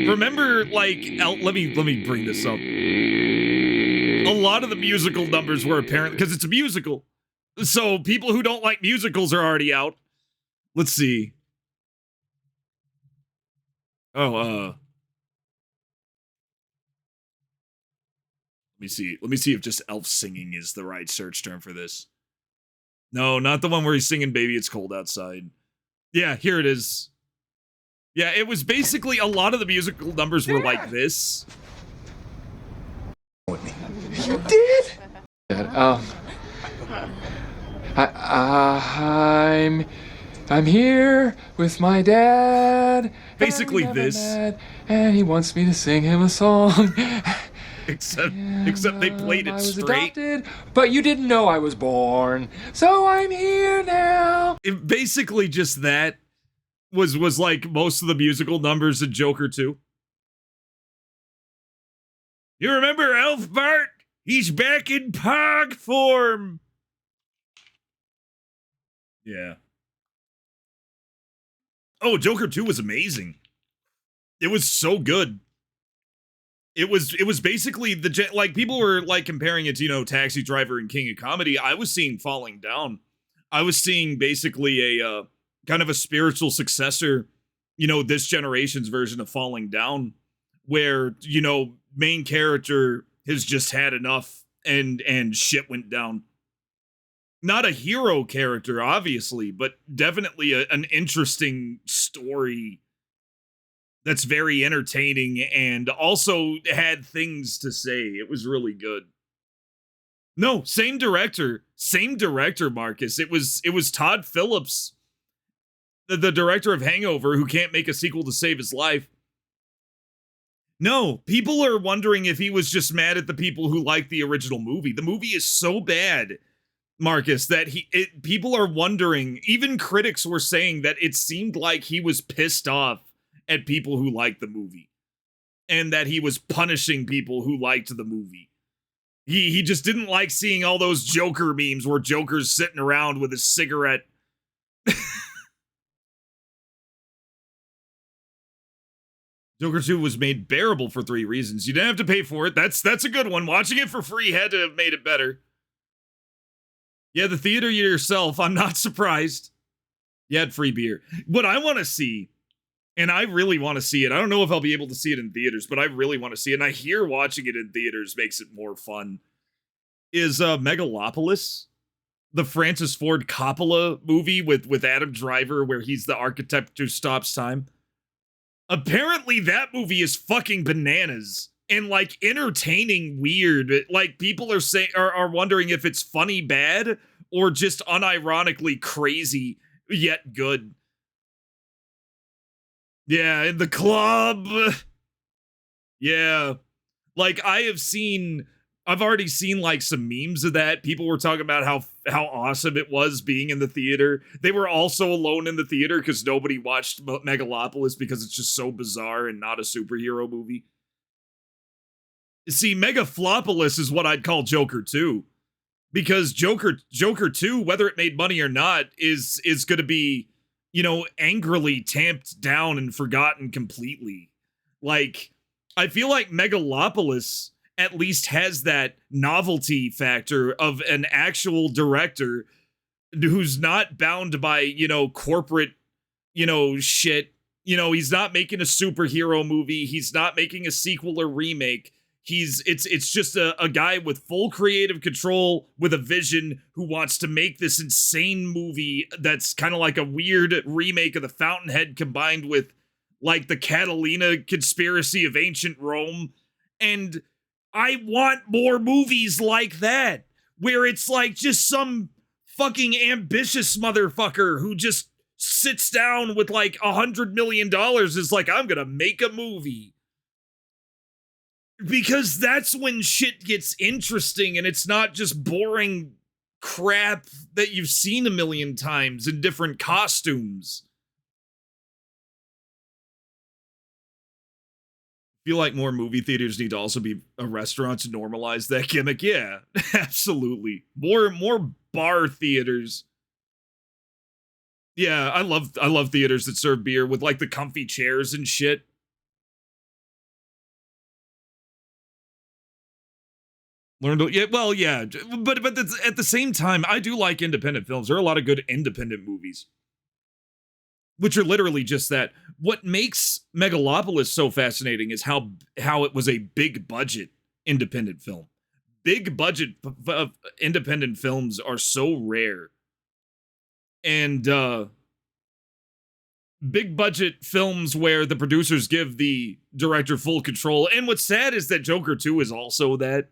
Remember like Elf, let me bring this up. A lot of the musical numbers were apparently because it's a musical. So people who don't like musicals are already out. Let's see. Oh, let me see. Let me see if just elf singing is the right search term for this. No, not the one where he's singing Baby It's Cold Outside. Yeah, here it is. Yeah, it was basically a lot of the musical numbers were like this. With me. You did? I'm here with my dad. Basically this. And he wants me to sing him a song. Except they played it straight. Adopted, but you didn't know I was born, so I'm here now. Basically just that was like most of the musical numbers in Joker 2. You remember Elf Bart? He's back in Pog form. Yeah. Oh, Joker 2 was amazing. It was so good. It was basically like people were like comparing it to, you know, Taxi Driver and King of Comedy. I was seeing Falling Down. I was seeing basically a kind of a spiritual successor, you know, this generation's version of Falling Down, where, you know, main character has just had enough and shit went down. Not a hero character, obviously, but definitely an interesting story that's very entertaining and also had things to say. It was really good. No, same director, Marcus. It was Todd Phillips, the director of Hangover, who can't make a sequel to save his life. No, people are wondering if he was just mad at the people who liked the original movie. The movie is so bad, Marcus, that people are wondering, even critics were saying that it seemed like he was pissed off at people who liked the movie and that he was punishing people who liked the movie. He just didn't like seeing all those Joker memes where Joker's sitting around with his cigarette. Joker 2 was made bearable for 3 reasons. You didn't have to pay for it. That's a good one. Watching it for free had to have made it better. Yeah, the theater yourself, I'm not surprised. You had free beer. What I want to see, and I really want to see it, I don't know if I'll be able to see it in theaters, but I really want to see it, and I hear watching it in theaters makes it more fun, is Megalopolis, the Francis Ford Coppola movie with Adam Driver, where he's the architect who stops time. Apparently that movie is fucking bananas and like entertaining weird. Like people are saying are wondering if it's funny bad or just unironically crazy yet good. Yeah, in the club. Yeah. Like I've already seen like some memes of that. People were talking about how awesome it was being in the theater. They were also alone in the theater because nobody watched Megalopolis because it's just so bizarre and not a superhero movie. See, Megaflopolis is what I'd call Joker 2. Because Joker 2, whether it made money or not, is going to be, you know, angrily tamped down and forgotten completely. Like, I feel like Megalopolis at least has that novelty factor of an actual director who's not bound by, you know, corporate, you know, shit. You know, he's not making a superhero movie. He's not making a sequel or remake. It's just a guy with full creative control with a vision who wants to make this insane movie that's kind of like a weird remake of the Fountainhead combined with like the Catalina conspiracy of ancient Rome. And I want more movies like that, where it's like just some fucking ambitious motherfucker who just sits down with like $100 million is like, I'm gonna make a movie. Because that's when shit gets interesting and it's not just boring crap that you've seen a million times in different costumes. Feel like more movie theaters need to also be a restaurant to normalize that gimmick. Yeah, absolutely. More bar theaters. Yeah, I love theaters that serve beer with like the comfy chairs and shit. Learn to, yeah, well, yeah, but at the same time, I do like independent films. There are a lot of good independent movies, which are literally just that. What makes Megalopolis so fascinating is how it was a big budget independent film. Big budget independent films are so rare, and big budget films where the producers give the director full control. And what's sad is that Joker 2 is also that.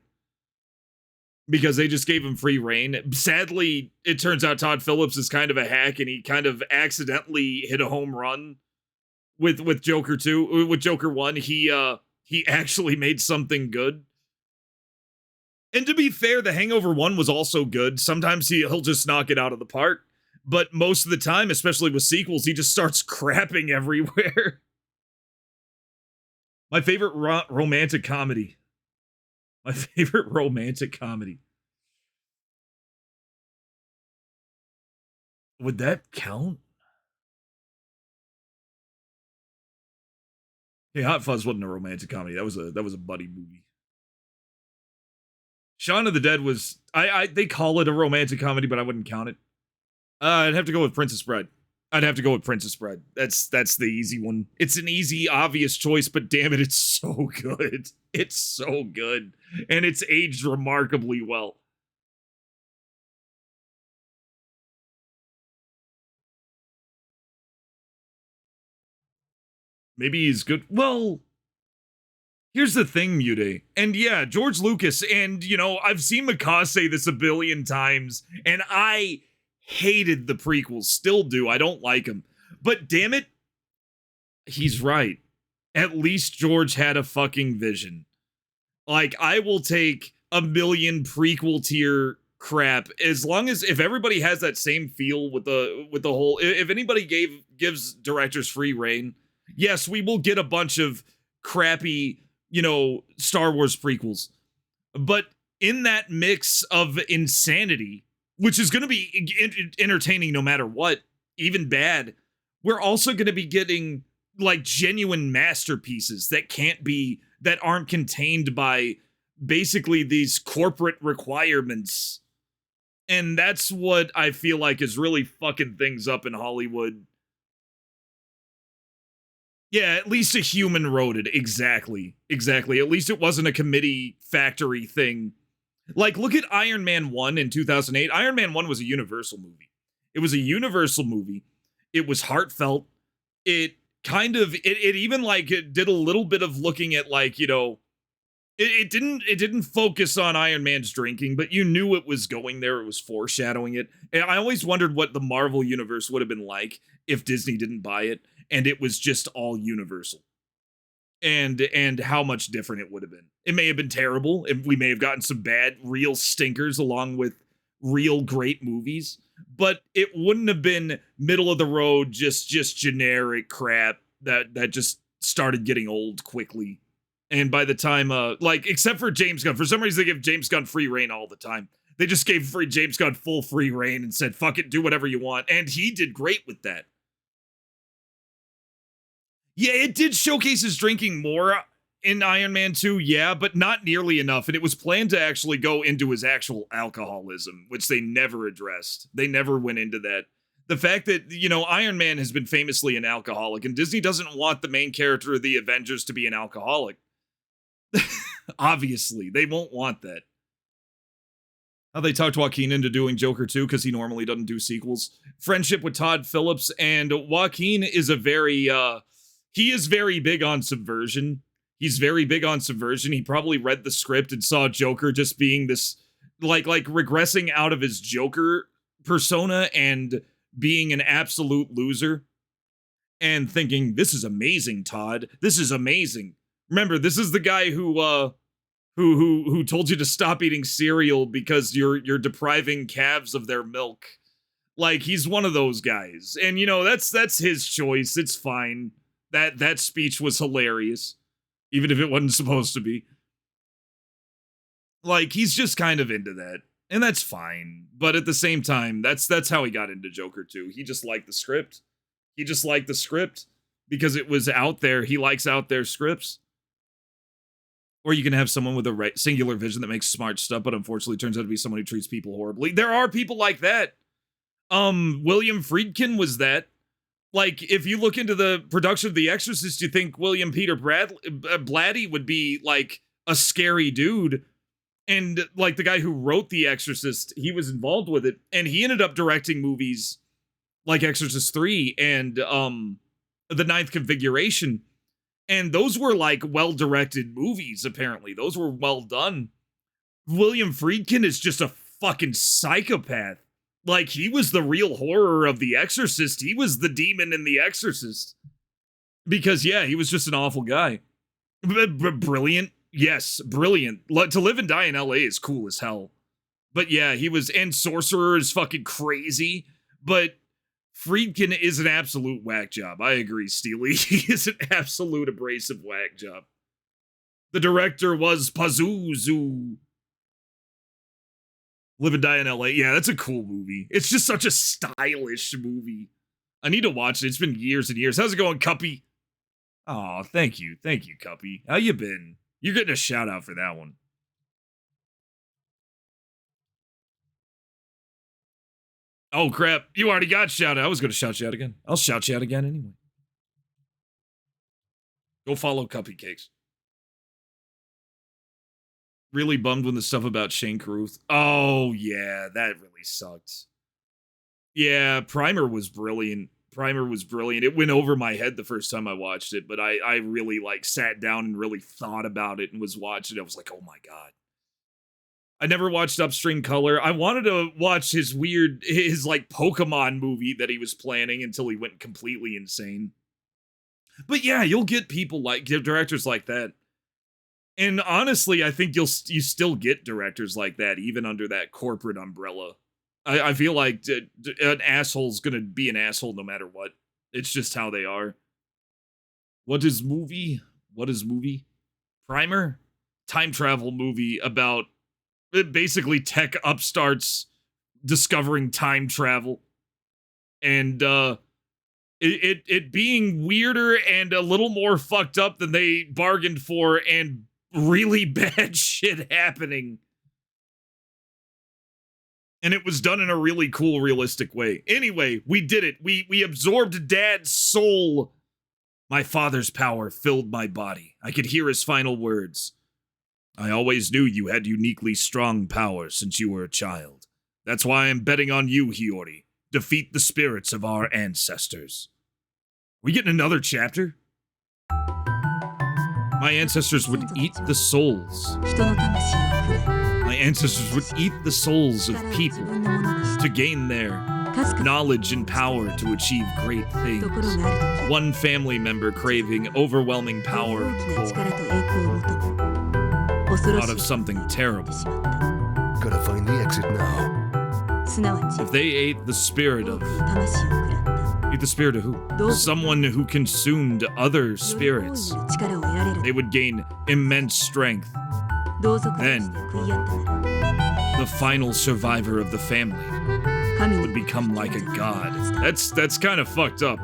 Because they just gave him free reign. Sadly, it turns out Todd Phillips is kind of a hack, and he kind of accidentally hit a home run with Joker 2. With Joker 1, he actually made something good. And to be fair, The Hangover 1 was also good. Sometimes he'll just knock it out of the park. But most of the time, especially with sequels, he just starts crapping everywhere. My favorite romantic comedy. My favorite romantic comedy. Would that count? Hey, Hot Fuzz wasn't a romantic comedy. That was a buddy movie. Shaun of the Dead was they call it a romantic comedy, but I wouldn't count it. I'd have to go with Princess Bride. That's the easy one. It's an easy, obvious choice, but damn it, it's so good. It's so good. And it's aged remarkably well. Maybe he's good. Well, here's the thing, Mute. And yeah, George Lucas, and I've seen Macaw say this a billion times, and I hated the prequels. Still do. I don't like them. But damn it, he's right. At least George had a fucking vision. Like, I will take a million prequel tier crap as long as if everybody has that same feel with the whole. If anybody gives directors free reign, yes, we will get a bunch of crappy, Star Wars prequels. But in that mix of insanity, which is going to be entertaining no matter what, even bad, we're also going to be getting like genuine masterpieces that aren't contained by basically these corporate requirements. And that's what I feel like is really fucking things up in Hollywood. Yeah, at least a human wrote it. Exactly. At least it wasn't a committee factory thing. Like, look at Iron Man 1 in 2008. Iron Man 1 was a Universal movie. It was a Universal movie. It was heartfelt. It kind of, it even like, it did a little bit of looking at like, it didn't focus on Iron Man's drinking, but you knew it was going there. It was foreshadowing it. And I always wondered what the Marvel universe would have been like if Disney didn't buy it and it was just all Universal. And how much different it would have been. It may have been terrible. We may have gotten some bad, real stinkers along with real great movies, but it wouldn't have been middle of the road, just generic crap that just started getting old quickly. And by the time, except for James Gunn, for some reason they give James Gunn free reign all the time. They just gave James Gunn full free reign and said, fuck it, do whatever you want. And he did great with that. Yeah, it did showcase his drinking more in Iron Man 2, yeah, but not nearly enough. And it was planned to actually go into his actual alcoholism, which they never addressed. They never went into that. The fact that, Iron Man has been famously an alcoholic, and Disney doesn't want the main character of the Avengers to be an alcoholic. Obviously, they won't want that. How they talked Joaquin into doing Joker 2 because he normally doesn't do sequels. Friendship with Todd Phillips, and Joaquin is he is very big on subversion. He's very big on subversion. He probably read the script and saw Joker just being this, like regressing out of his Joker persona and being an absolute loser and thinking, this is amazing, Todd. This is amazing. Remember, this is the guy who told you to stop eating cereal because you're depriving calves of their milk. Like, he's one of those guys. And, you know, that's his choice. It's fine. That speech was hilarious, even if it wasn't supposed to be. Like, he's just kind of into that. And that's fine. But at the same time, that's how he got into Joker too. He just liked the script. He just liked the script because it was out there. He likes out there scripts. Or you can have someone with a singular vision that makes smart stuff, but unfortunately turns out to be someone who treats people horribly. There are people like that. William Friedkin was that. Like, if you look into the production of The Exorcist, you think William Peter Blatty would be, like, a scary dude. And, like, the guy who wrote The Exorcist, he was involved with it. And he ended up directing movies like Exorcist 3 and, The Ninth Configuration. And those were, like, well-directed movies, apparently. Those were well done. William Friedkin is just a fucking psychopath. Like, he was the real horror of The Exorcist. He was the demon in The Exorcist. Because, yeah, he was just an awful guy. Brilliant. Yes, brilliant. To live and die in LA is cool as hell. But, yeah, he was... And Sorcerer is fucking crazy. But Friedkin is an absolute whack job. I agree, Steely. He is an absolute abrasive whack job. The director was Pazuzu. Live and Die in LA. Yeah, that's a cool movie. It's just such a stylish movie. I need to watch it. It's been years and years. How's it going, Cuppy? Oh, thank you. Thank you, Cuppy. How you been? You're getting a shout out for that one. Oh, crap. You already got shout out. I was going to shout you out again. I'll shout you out again anyway. Go follow Cuppy Cakes. Really bummed when the stuff about Shane Carruth. Oh, yeah, that really sucked. Yeah, Primer was brilliant. Primer was brilliant. It went over my head the first time I watched it, but I really, like, sat down and really thought about it and was watching it. I was like, oh my god. I never watched Upstream Color. I wanted to watch his like, Pokemon movie that he was planning until he went completely insane. But yeah, you'll get people like, directors like that. And honestly, I think you still get directors like that, even under that corporate umbrella. I feel like an asshole's gonna be an asshole no matter what. It's just how they are. What is movie? Primer? Time travel movie about basically tech upstarts discovering time travel. And it being weirder and a little more fucked up than they bargained for, and really bad shit happening. And it was done in a really cool, realistic way. Anyway, we did it. We absorbed Dad's soul. My father's power filled my body. I could hear his final words. I always knew you had uniquely strong power since you were a child. That's why I'm betting on you, Hiori. Defeat the spirits of our ancestors. We getting another chapter? My ancestors would eat the souls. My ancestors would eat the souls of people to gain their knowledge and power to achieve great things. One family member craving overwhelming power and glory. Thought of something terrible. Gotta find the exit now. If they ate the spirit of... Eat the spirit of who? Someone who consumed other spirits. They would gain immense strength. Then, the final survivor of the family would become like a god. That's kind of fucked up.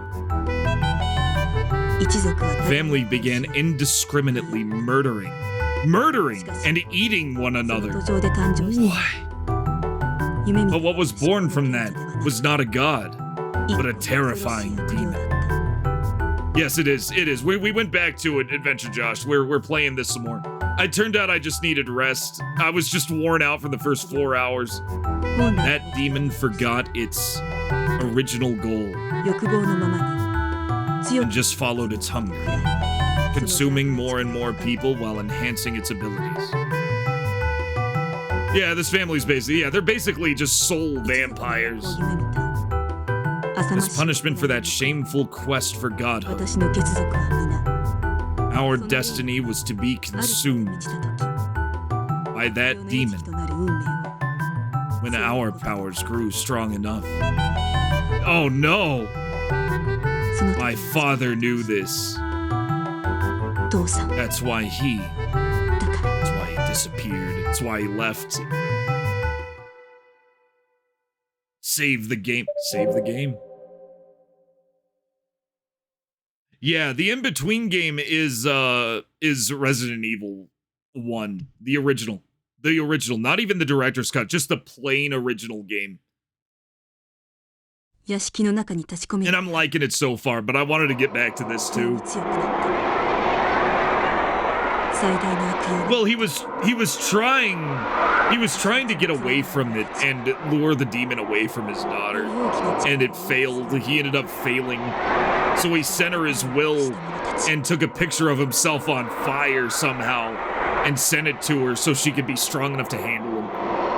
Family began indiscriminately murdering and eating one another. Why? But what was born from that was not a god, but a terrifying demon. Yes, it is. It is. We went back to it, Adventure Josh. We're playing this some more. It turned out I just needed rest. I was just worn out from the first 4 hours. That demon forgot its original goal and just followed its hunger. consuming more and more people while enhancing its abilities. Yeah, this family's basically, they're basically just soul vampires. As punishment for that shameful quest for godhood, our destiny was to be consumed by that demon when our powers grew strong enough. Oh no! My father knew this. That's why he disappeared. That's why he left. Save the game. Save the game. Yeah, the in-between game is Resident Evil 1, the original. The original, not even the director's cut, just the plain original game. And I'm liking it so far, but I wanted to get back to this too. Well, he was trying to get away from it and lure the demon away from his daughter, and it failed. He ended up failing, so he sent her his will and took a picture of himself on fire somehow and sent it to her so she could be strong enough to handle him.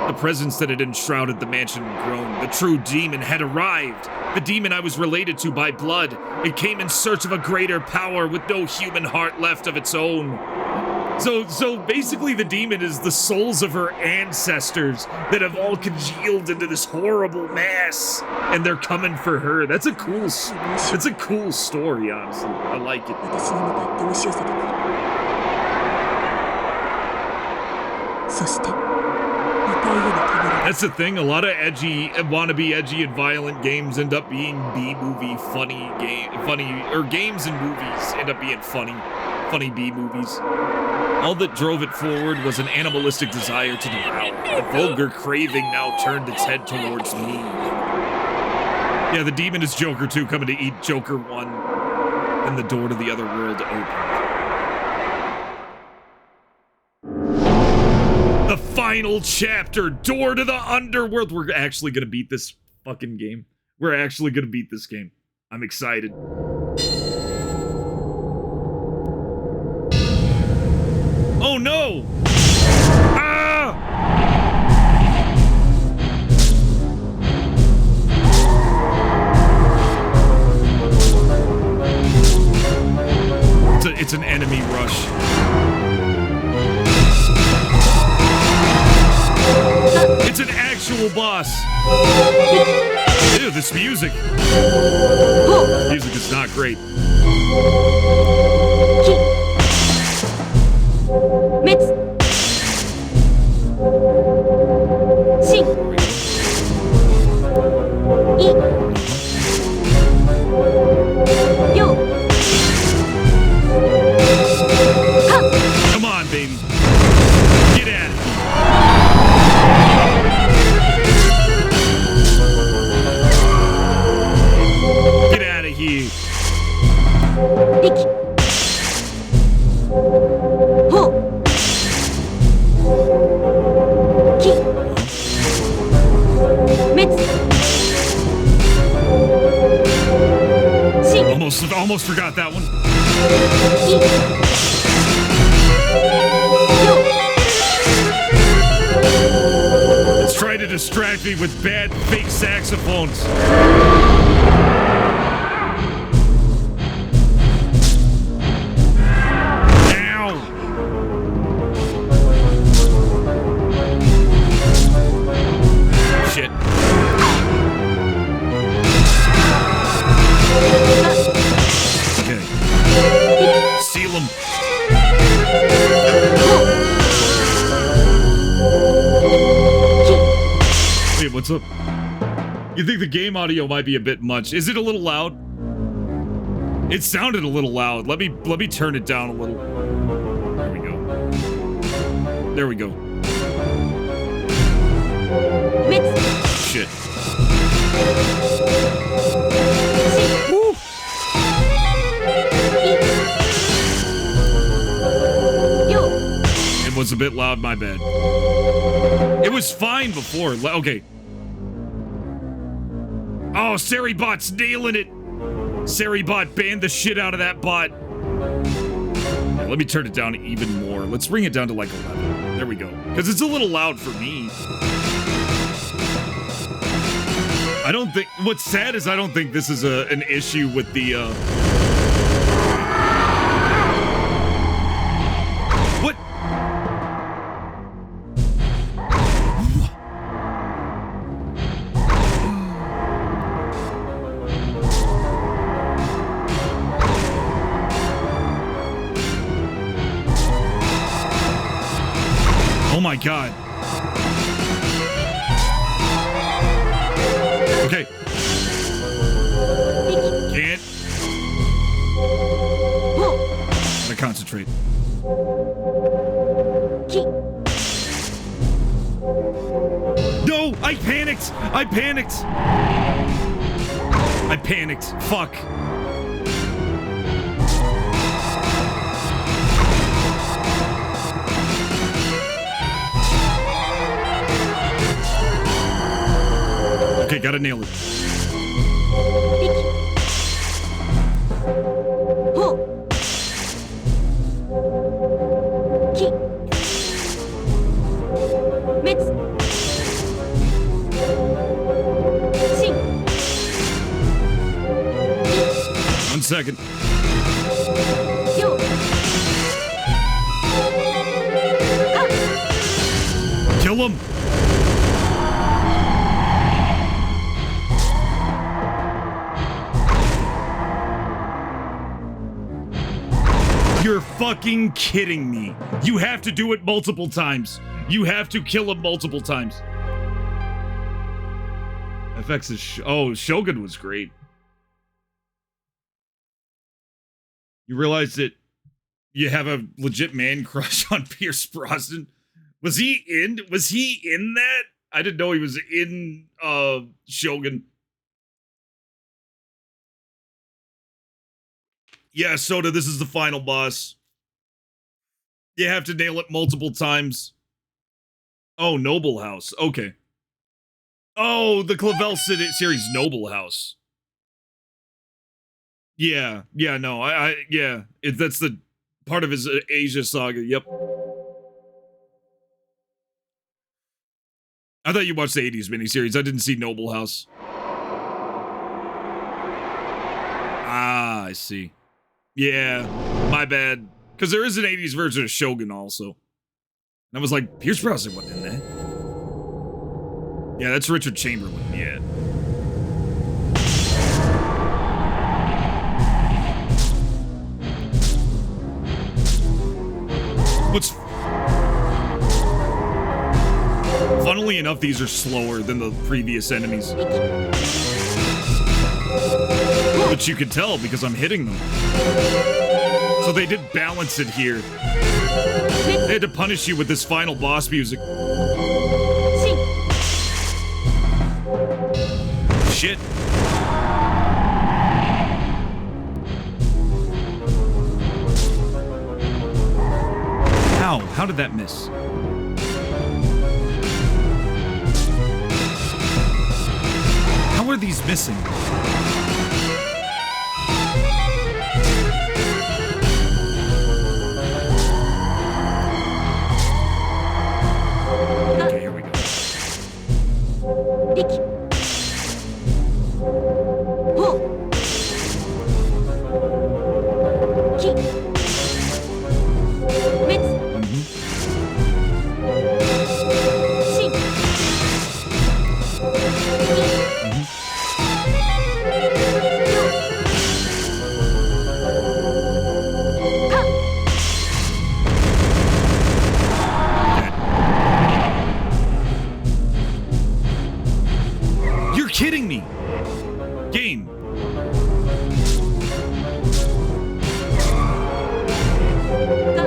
The presence that had enshrouded the mansion had grown. The true demon had arrived. The demon I was related to by blood. It came in search of a greater power with no human heart left of its own. So basically the demon is the souls of her ancestors that have all congealed into this horrible mass, and they're coming for her. That's a cool story, honestly. I like it. That's the thing, a lot of wannabe edgy and violent games end up being B-movie games and movies end up being funny B-movies. All that drove it forward was an animalistic desire to devour. The vulgar craving now turned its head towards me. Yeah, the demon is Joker 2 coming to eat Joker 1, and the door to the other world opened. The final chapter, door to the underworld. We're actually gonna beat this fucking game. We're actually gonna beat this game. I'm excited. Oh no! Ah! It's an enemy rush. It's an actual boss. Ew, this music. Music is not great. Come on, baby. Get at it. Get out of here. Almost forgot that one. It's trying to distract me with bad fake saxophones. Shit. Okay. Seal him. Hey, what's up? You think the game audio might be a bit much? Is it a little loud? It sounded a little loud. Let me turn it down a little. There we go. There we go. Shit. Woo. It was a bit loud, my bad. It was fine before. Okay. Oh, Saribot's nailing it. Saribot banned the shit out of that bot. let me turn it down even more. Let's bring it down to like 11. There we go. Because it's a little loud for me. I don't think... What's sad is I don't think this is an issue with the... What? Oh my god. Okay. Can't. Gotta concentrate. No! I panicked! I panicked! I panicked. Fuck. Okay, gotta nail it. One second. Kill him. You're fucking kidding me. You have to do it multiple times. You have to kill him multiple times. FX is... oh, Shogun was great. You realize that you have a legit man crush on Pierce Brosnan? Was he in that? I didn't know he was in Shogun. Yeah, Soda, this is the final boss. You have to nail it multiple times. Oh, Noble House. Okay. Oh, the Clavel series Noble House. Yeah, no, yeah. That's the part of his Asia saga, yep. I thought you watched the 80s miniseries. I didn't see Noble House. Ah, I see. Yeah, my bad. Because there is an 80s version of Shogun also. And I was like, Pierce Brosnan wasn't in that. Yeah, that's Richard Chamberlain, yeah. What's... Funnily enough, these are slower than the previous enemies. But you can tell because I'm hitting them. So they did balance it here. They had to punish you with this final boss music. Shit. How? How did that miss? How are these missing? Okay, here we go. You're kidding me! Game.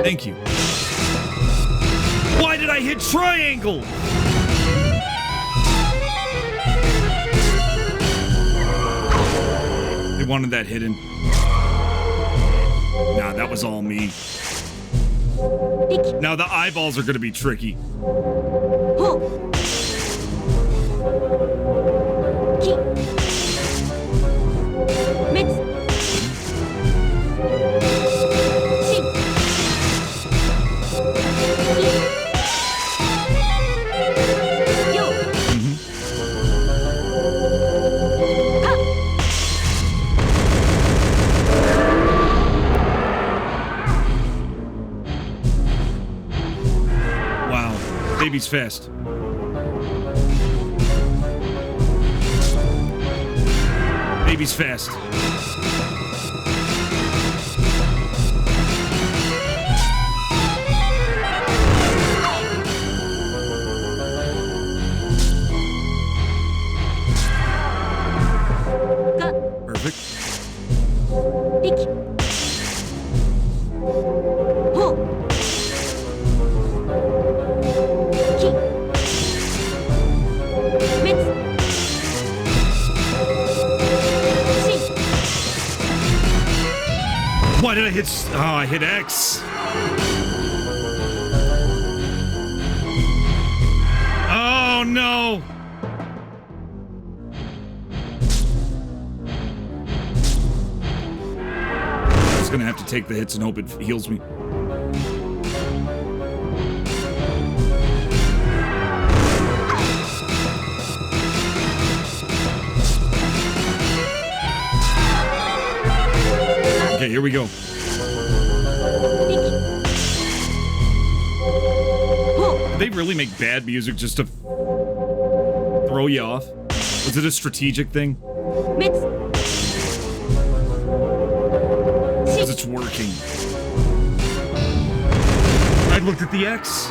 Thank you. Why did I hit triangle? They wanted that hidden. Nah, that was all me. Now the eyeballs are gonna be tricky. Baby's fast. Baby's fast. Perfect. Why did I hit? Oh, I hit X. Oh no. I'm just gonna have to take the hits and hope it heals me. Okay, here we go. Did they really make bad music just to throw you off? Was it a strategic thing? Because it's working. I looked at the X.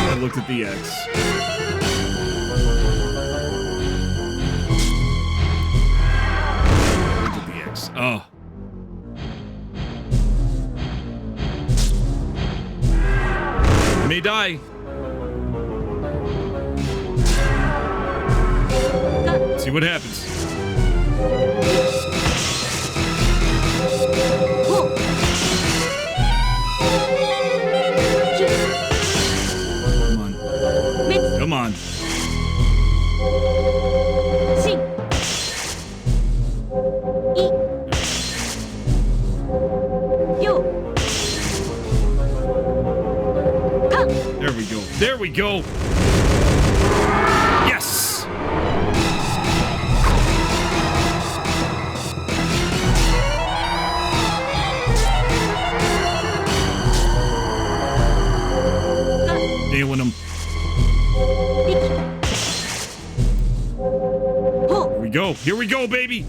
I looked at the X. Oh. I may die. See what happens. Come on. Come on. There we go. There we go. Yes. Nailing him. Here we go. Here we go, baby.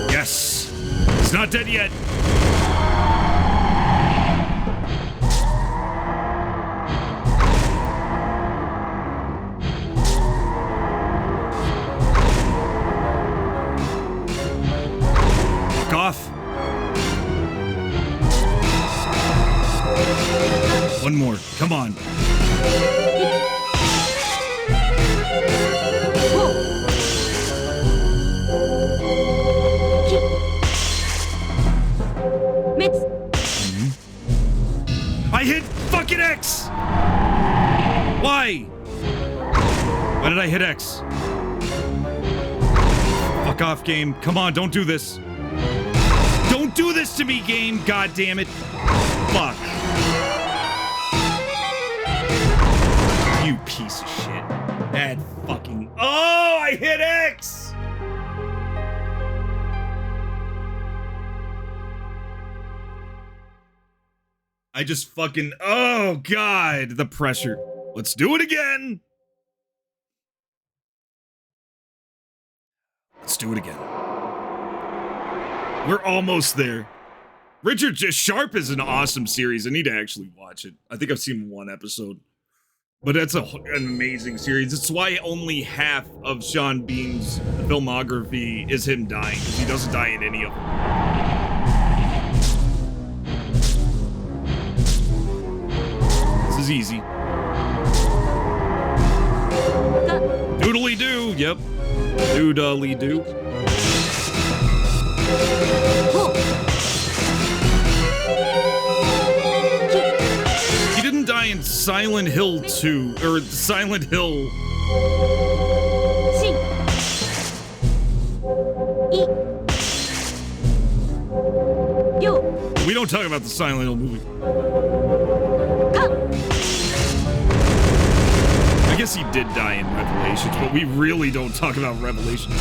Yes. It's not dead yet. Fuck off. One more. Come on. I hit fucking X! Why? Why did I hit X? Fuck off, game. Come on, don't do this. Don't do this to me, game. God damn it. Fuck. You piece of shit. Bad fucking... Oh, I hit X! I just fucking... Oh, God. The pressure. Let's do it again. Let's do it again. We're almost there. Richard Sharp is an awesome series. I need to actually watch it. I think I've seen one episode. But that's an amazing series. It's why only half of Sean Bean's filmography is him dying, because he doesn't die in any of them. This is easy. Doodly-doo, yep. Doodly-doo. He didn't die in Silent Hill 2, or Silent Hill. We don't talk about the Silent Hill movie. I guess he did die in Revelations, but we really don't talk about Revelations.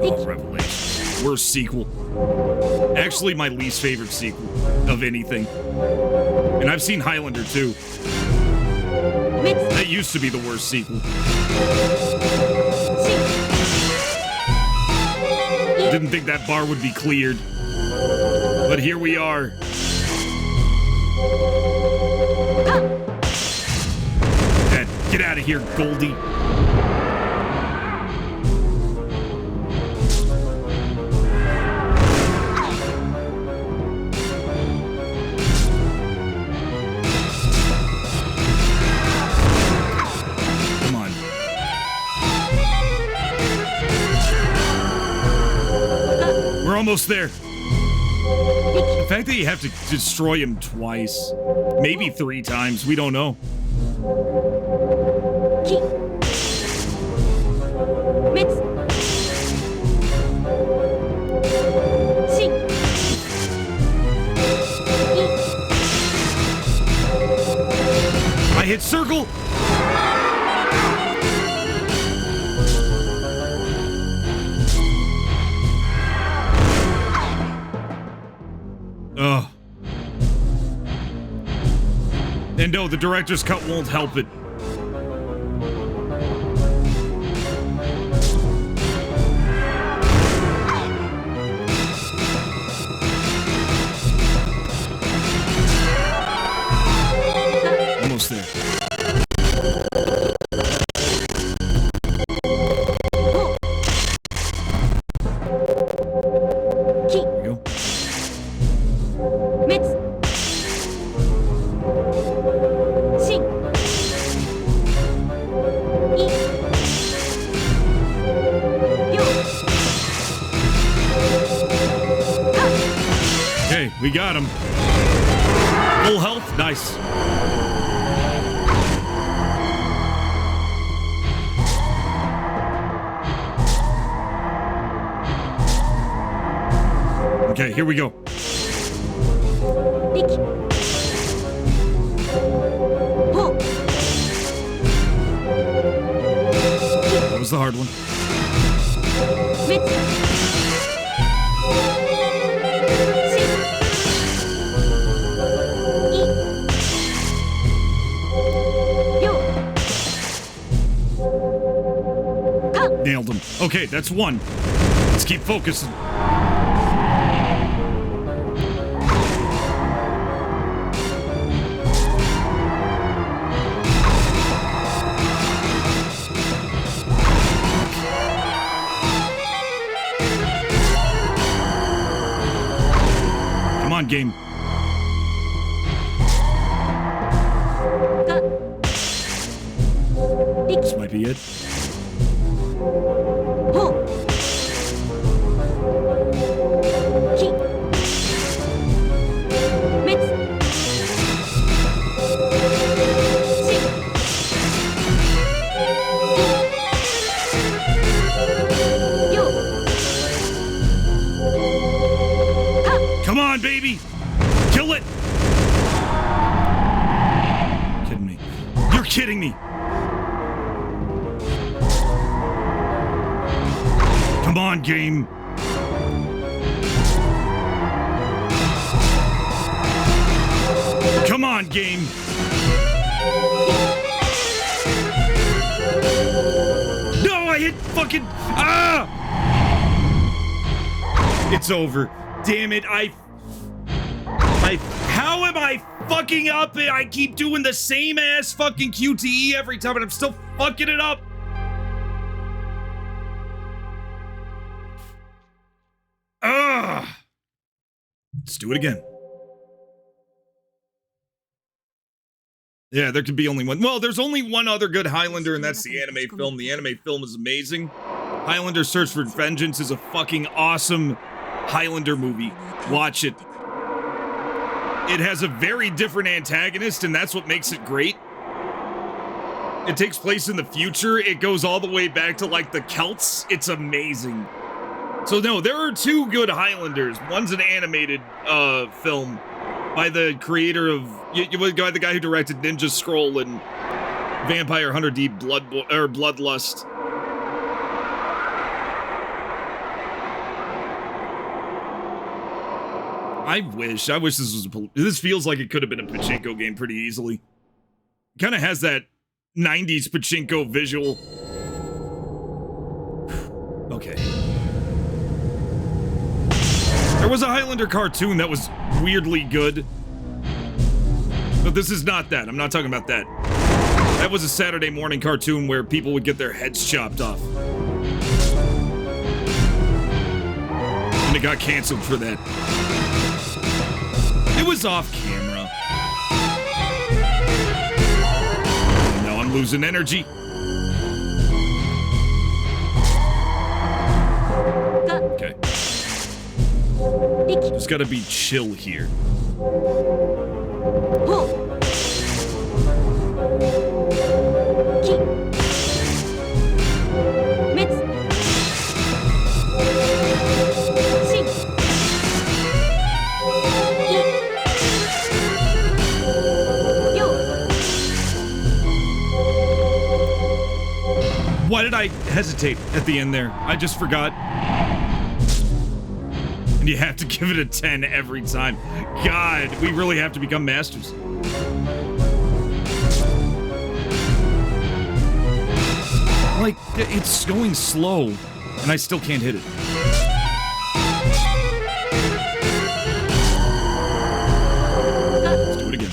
Oh, Revelations. Worst sequel. Actually, my least favorite sequel of anything. And I've seen Highlander too. That used to be the worst sequel. Didn't think that bar would be cleared. But here we are. Get out of here, Goldie. We're almost there. The fact that you have to destroy him twice, maybe 3 times, we don't know. I hit circle. Ugh. And no, the director's cut won't help it. Almost there. There we go. Okay, we got him. Full health, nice. Okay, here we go. That was the hard one. Nailed him. Okay, that's 1. Let's keep focusing. Come on, game. This might be it. Come on, baby! Kill it! Kidding me. You're kidding me! Come on, game! Come on, game! No, I hit fucking... Ah! It's over. Damn it, how am I fucking up? I keep doing the same ass fucking QTE every time and I'm still fucking it up. Ugh. Let's do it again. Yeah, there could be only one. Well, there's only one other good Highlander, and that's the anime film. The anime film is amazing. Highlander Search for Vengeance is a fucking awesome Highlander movie. Watch it. It has a very different antagonist, and that's what makes it great. It takes place in the future. It goes all the way back to, like, the Celts. It's amazing. So, no, there are two good Highlanders. One's an animated film by the creator of... the guy who directed Ninja Scroll and Vampire Hunter D Bloodlust. I wish this was this feels like it could have been a pachinko game pretty easily. Kind of has that 90s pachinko visual. Okay. There was a Highlander cartoon that was weirdly good. But this is not that. I'm not talking about that. That was a Saturday morning cartoon where people would get their heads chopped off. And it got canceled for that. It was off camera. Now I'm losing energy. Okay. Just gotta be chill here. Why did I hesitate at the end there? I just forgot. And you have to give it a 10 every time. God, we really have to become masters. Like, it's going slow, and I still can't hit it. Let's do it again.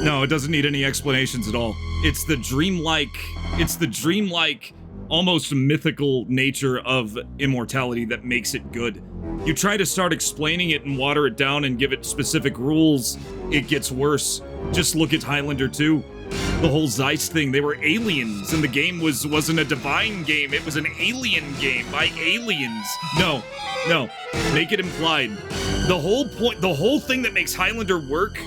No, it doesn't need any explanations at all. It's the dreamlike, almost mythical nature of immortality that makes it good. You try to start explaining it and water it down and give it specific rules, it gets worse. Just look at Highlander 2. The whole Zeiss thing, they were aliens, and the game wasn't a divine game, it was an alien game by aliens. No, make it implied. The whole point, the whole thing that makes Highlander work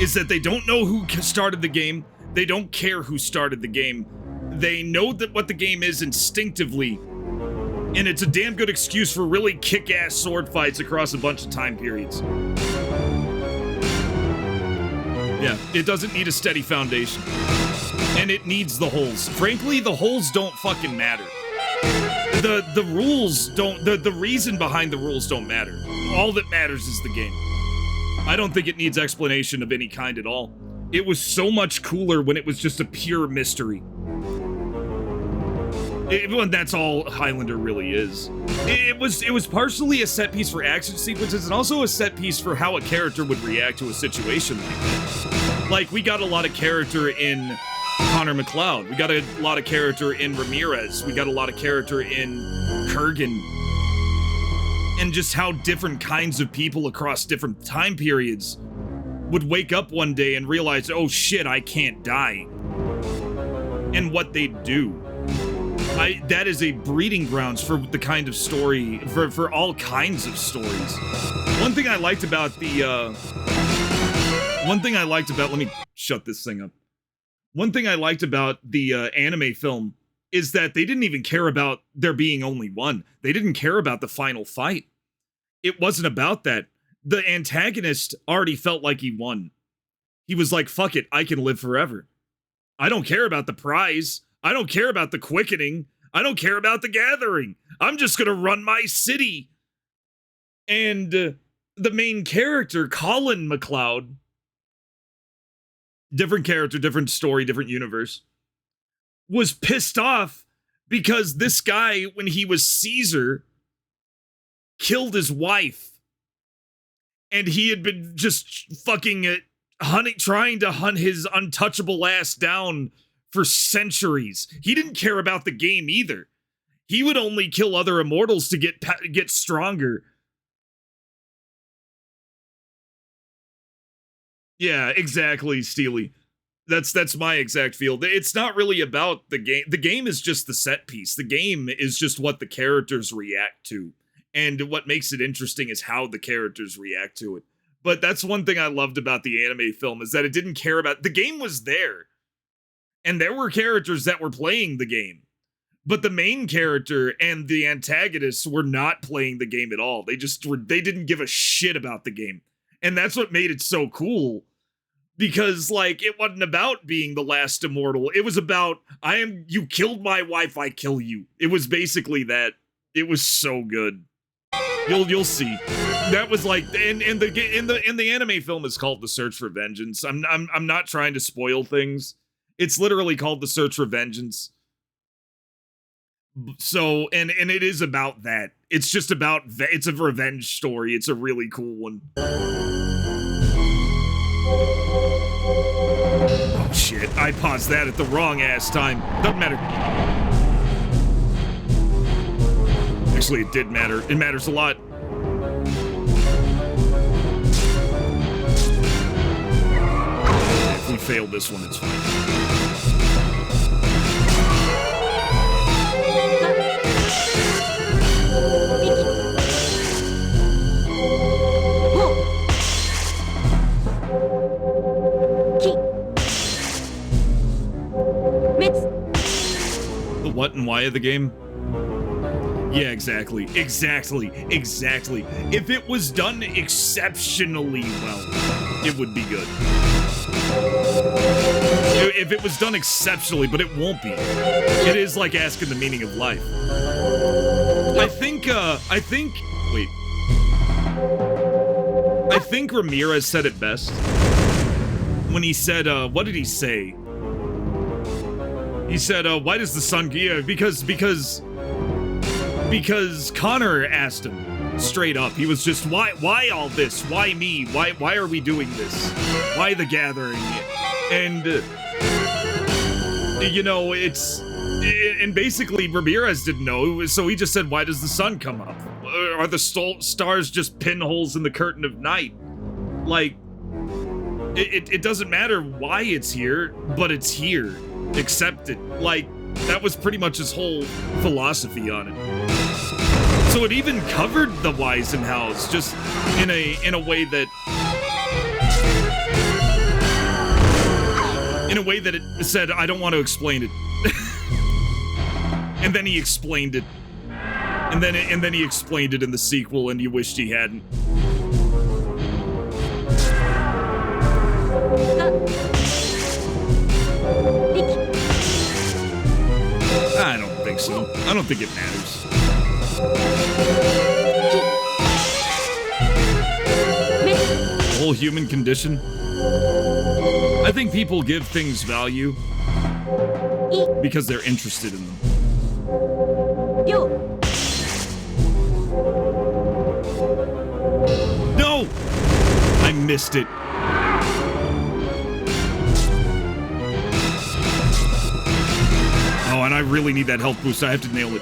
is that they don't know who started the game, they don't care who started the game. They know that what the game is instinctively, and it's a damn good excuse for really kick-ass sword fights across a bunch of time periods. Yeah, it doesn't need a steady foundation. And it needs the holes. Frankly, the holes don't fucking matter. The rules don't, the reason behind the rules don't matter. All that matters is the game. I don't think it needs explanation of any kind at all. It was so much cooler when it was just a pure mystery. That's all Highlander really is. It was partially a set piece for action sequences and also a set piece for how a character would react to a situation like that. Like, we got a lot of character in Connor McLeod. We got a lot of character in Ramirez. We got a lot of character in Kurgan. And just how different kinds of people across different time periods would wake up one day and realize, oh shit, I can't die. And what they do. That is a breeding grounds for the kind of story, for all kinds of stories. One thing I liked about let me shut this thing up. One thing I liked about the anime film is that they didn't even care about there being only one. They didn't care about the final fight. It wasn't about that. The antagonist already felt like he won. He was like, fuck it, I can live forever. I don't care about the prize. I don't care about the quickening. I don't care about the gathering. I'm just gonna run my city. And the main character, Colin McLeod, different character, different story, different universe, was pissed off because this guy, when he was Caesar, killed his wife. and he had been just fucking trying to hunt his untouchable ass down for centuries. He didn't care about the game either. He would only kill other immortals to get stronger. Yeah, exactly, Steely. That's my exact feel. It's not really about the game. The game is just the set piece. The game is just what the characters react to. And what makes it interesting is how the characters react to it. But that's one thing I loved about the anime film, is that it didn't care about... The game was there. And there were characters that were playing the game. But the main character and the antagonists were not playing the game at all. They didn't give a shit about the game. And that's what made it so cool. Because, like, it wasn't about being the last immortal. It was about, you killed my wife, I kill you. It was basically that. It was so good. You'll see. That was like, and the anime film is called The Search for Vengeance. I'm not trying to spoil things. It's literally called The Search for Vengeance. So, and it is about that. It's just about, it's a revenge story. It's a really cool one. Oh shit, I paused that at the wrong ass time. Doesn't matter. Actually, it did matter. It matters a lot. If we fail this one, it's fine. The what and why of the game? Yeah, exactly. If it was done exceptionally well, it would be good. If it was done exceptionally, but it won't be. It is like asking the meaning of life. I think Ramirez said it best when he said, what did he say? He said, why does the sun give? Because Connor asked him straight up. He was just, why all this? Why me? Why are we doing this? Why the gathering? And, you know, and basically Ramirez didn't know, so he just said, why does the sun come up? Are the stars just pinholes in the curtain of night? Like, it doesn't matter why it's here, but it's here. Accept it. Like, that was pretty much his whole philosophy on it. So it even covered the Weisenhaus, just in a way that it said, I don't want to explain it. And then he explained it. And then he explained it in the sequel, and you wished he hadn't. I don't think so. I don't think it matters. The whole human condition. I think people give things value because they're interested in them. No! I missed it. Oh, and I really need that health boost. I have to nail it.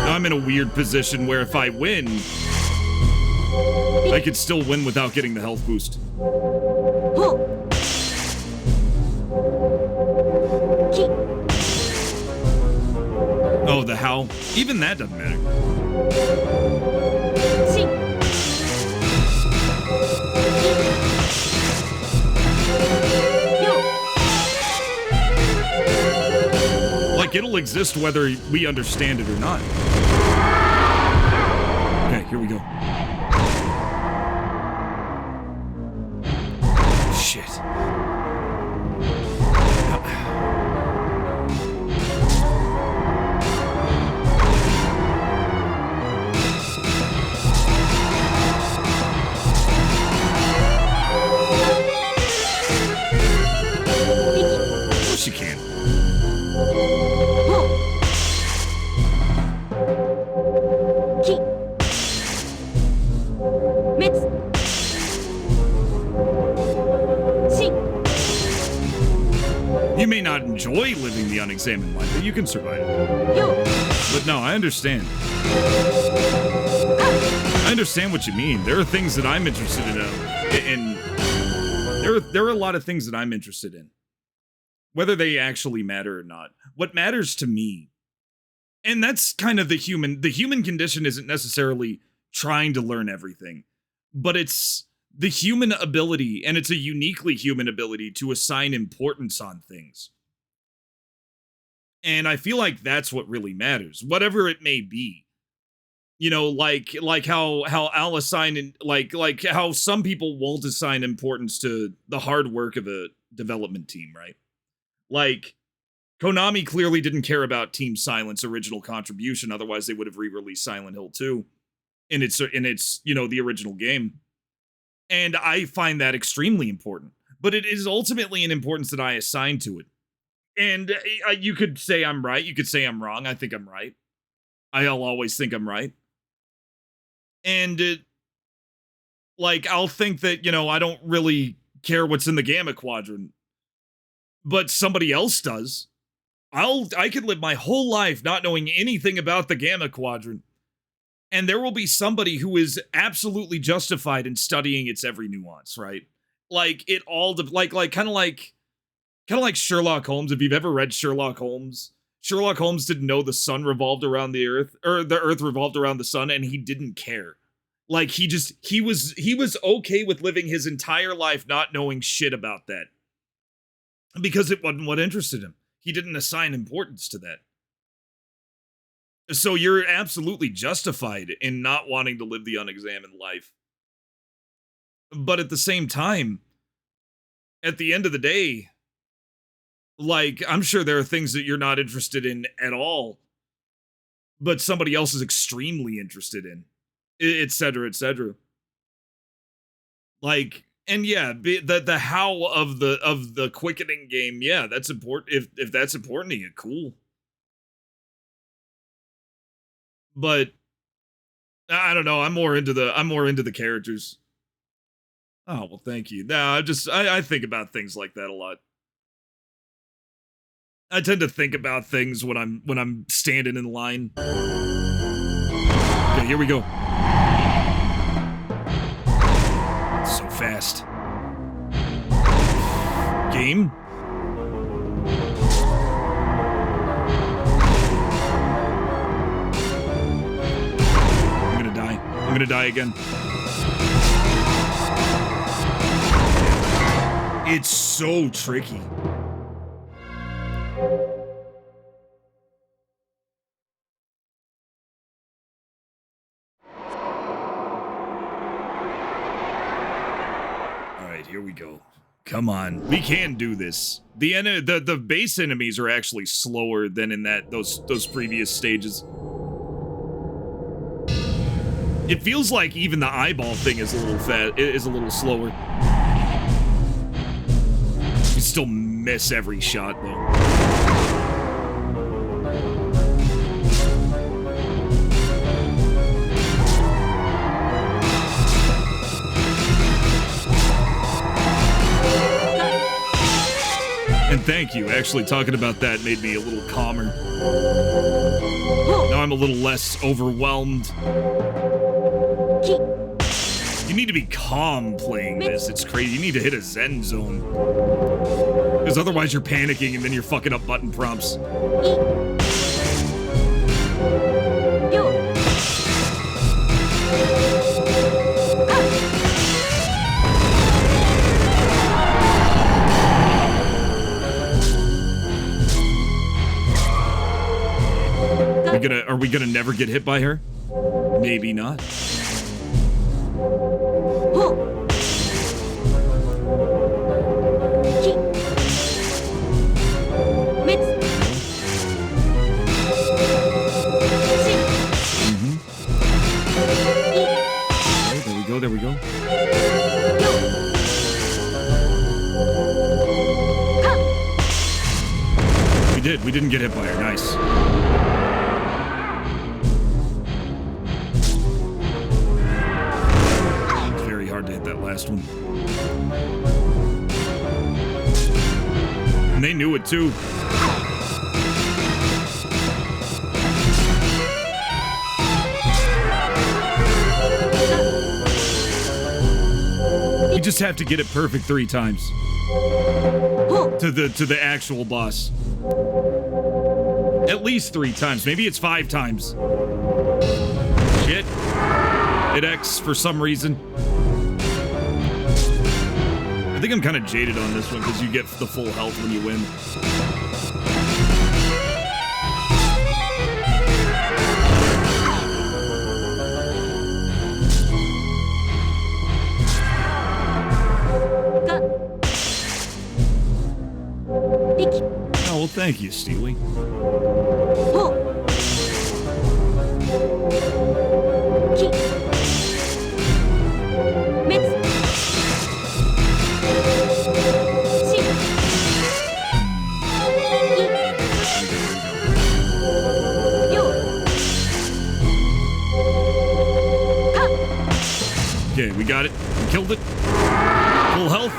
Now I'm in a weird position where if I win, I could still win without getting the health boost. Oh, the how? Even that doesn't matter. Like, it'll exist whether we understand it or not. Okay, here we go. Shit. Of course you can. You may not enjoy living the unexamined life, but you can survive it. But no, I understand. I understand what you mean. There are things that I'm interested in. There are a lot of things that I'm interested in. Whether they actually matter or not. What matters to me, and that's kind of the human condition isn't necessarily trying to learn everything, but it's the human ability, and it's a uniquely human ability to assign importance on things. And I feel like that's what really matters, whatever it may be. You know, like how I'll assign, like how some people won't assign importance to the hard work of a development team, right? Like, Konami clearly didn't care about Team Silent's original contribution, otherwise they would have re-released Silent Hill 2 in its you know, the original game. And I find that extremely important. But it is ultimately an importance that I assign to it. And you could say I'm right, you could say I'm wrong. I think I'm right. I'll always think I'm right. And like, I'll think that, you know, I don't really care what's in the Gamma Quadrant, but somebody else does. I could live my whole life not knowing anything about the Gamma Quadrant, and there will be somebody who is absolutely justified in studying its every nuance, right? Like, it all, kind of like Sherlock Holmes. If you've ever read Sherlock Holmes didn't know the sun revolved around the earth, or the earth revolved around the sun, and he didn't care. Like, he was okay with living his entire life not knowing shit about that. Because it wasn't what interested him. He didn't assign importance to that. So you're absolutely justified in not wanting to live the unexamined life. But at the same time, at the end of the day, like, I'm sure there are things that you're not interested in at all, but somebody else is extremely interested in, etc., etc. Like, and yeah, the how of the quickening game, yeah, that's important. If that's important to you, cool. But I don't know. I'm more into the characters. Oh, well, thank you. No, I think about things like that a lot. I tend to think about things when I'm standing in line. Okay, here we go. So fast. Game? I'm gonna die again. It's so tricky. Alright, here we go. Come on. We can do this. The base enemies are actually slower than in those previous stages. It feels like even the eyeball thing is a little slower. You still miss every shot though. And thank you. Actually, talking about that made me a little calmer. Now I'm a little less overwhelmed. You need to be calm playing this. It's crazy. You need to hit a zen zone. Because otherwise you're panicking and then you're fucking up button prompts. Are we gonna never get hit by her? Maybe not. Okay, there we go. We didn't get hit by her. Nice. It's very hard to hit that last one. And they knew it too. You just have to get it perfect 3 times. To the actual boss. At least 3 times. Maybe it's 5 times. Shit. Hit X for some reason. I think I'm kind of jaded on this one because you get the full health when you win. Oh, well, thank you, Steely. Okay, we got it. We killed it. Full health.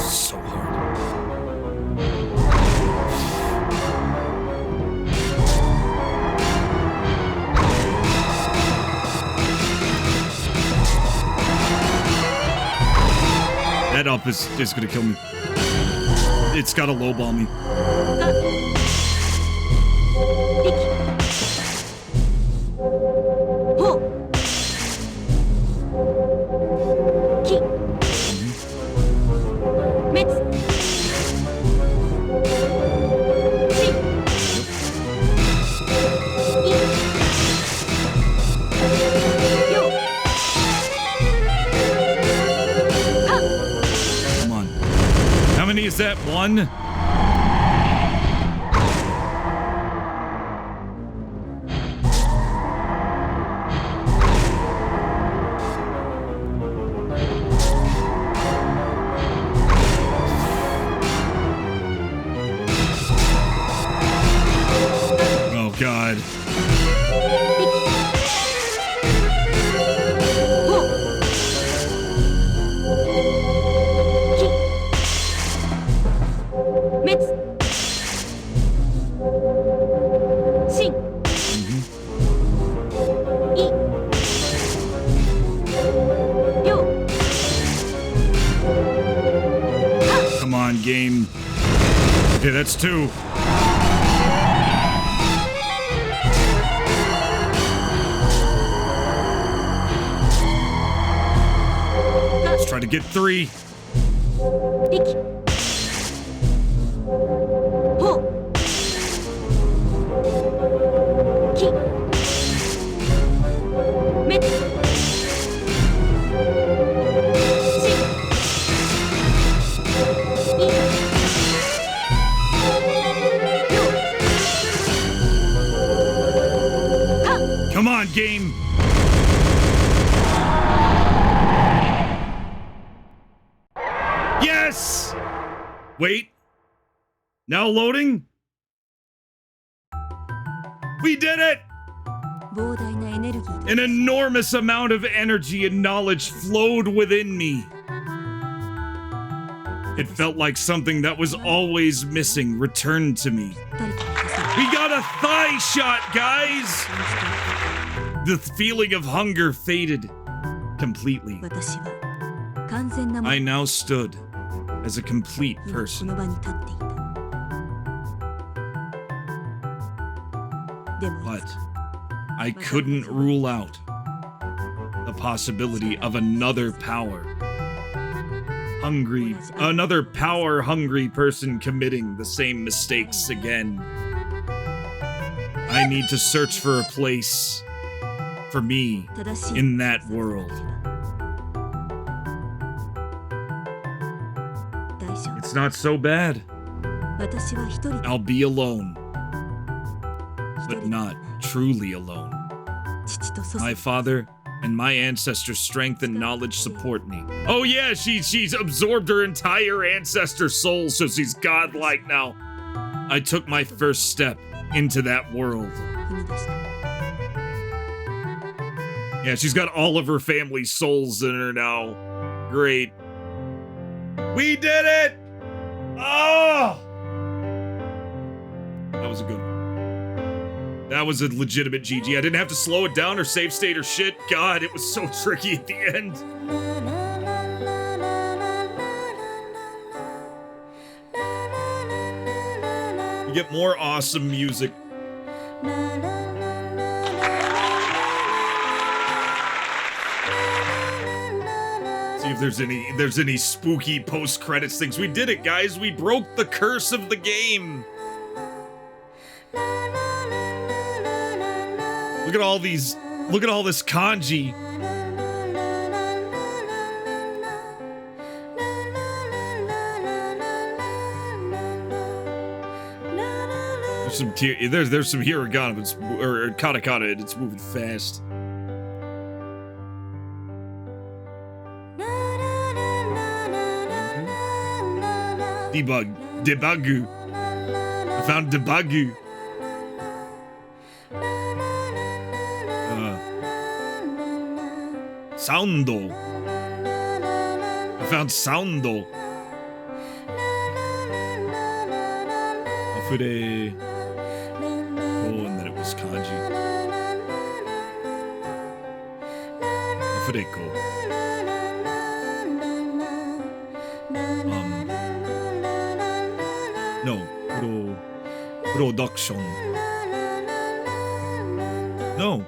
So hard. That up is gonna kill me. It's gotta lowball me. Is that 1? Oh, God. Come on, game. Okay, that's 2. Let's try to get 3. Come on, game. Yes! Wait. Now loading? We did it! An enormous amount of energy and knowledge flowed within me. It felt like something that was always missing returned to me. We got a thigh shot, guys! The feeling of hunger faded completely. I now stood as a complete person. But I couldn't rule out the possibility of another power-hungry person committing the same mistakes again. I need to search for a place for me in that world. It's not so bad. I'll be alone, but not truly alone. My father and my ancestors' strength and knowledge support me. Oh yeah, she's absorbed her entire ancestor soul, so she's godlike now. I took my first step into that world. Yeah, she's got all of her family's souls in her now. Great. We did it! Oh! That was a good one. That was a legitimate GG. I didn't have to slow it down or save state or shit. God, it was so tricky at the end. You get more awesome music. See if there's any spooky post-credits things. We did it, guys. We broke the curse of the game. Look at all these. Look at all this kanji. There's some hiragana, or katakana, and it's moving fast. Debagu. I found debagu. Soundo. I found soundo. Afure. Oh, and then it was kanji. Afureko. No, production. No,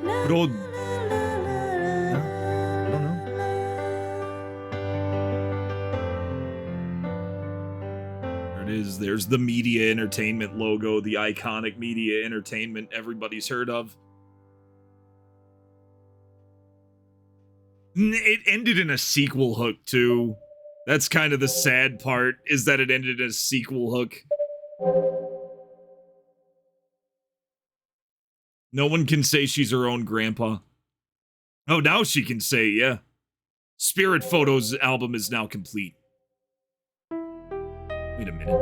I don't know. There it is. There's the Media Entertainment logo, the iconic Media Entertainment everybody's heard of. It ended in a sequel hook too. That's kind of the sad part, is that it ended in a sequel hook. No one can say she's her own grandpa. Oh, now she can say, yeah. Spirit Photos album is now complete. Wait a minute.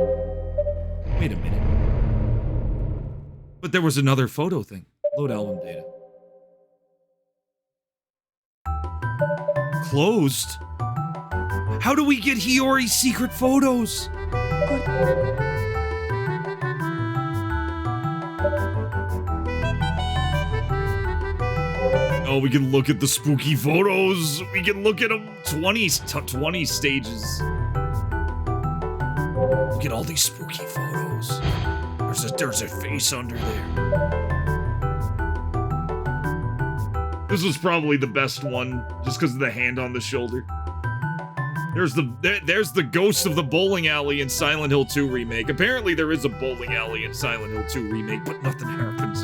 Wait a minute. But there was another photo thing. Load album data. Closed? How do we get Hiori's secret photos? Oh, we can look at the spooky photos. We can look at them 20 stages. Look at all these spooky photos. There's a face under there. This was probably the best one, just because of the hand on the shoulder. There's the ghost of the bowling alley in Silent Hill 2 remake. Apparently there is a bowling alley in Silent Hill 2 remake, but nothing happens.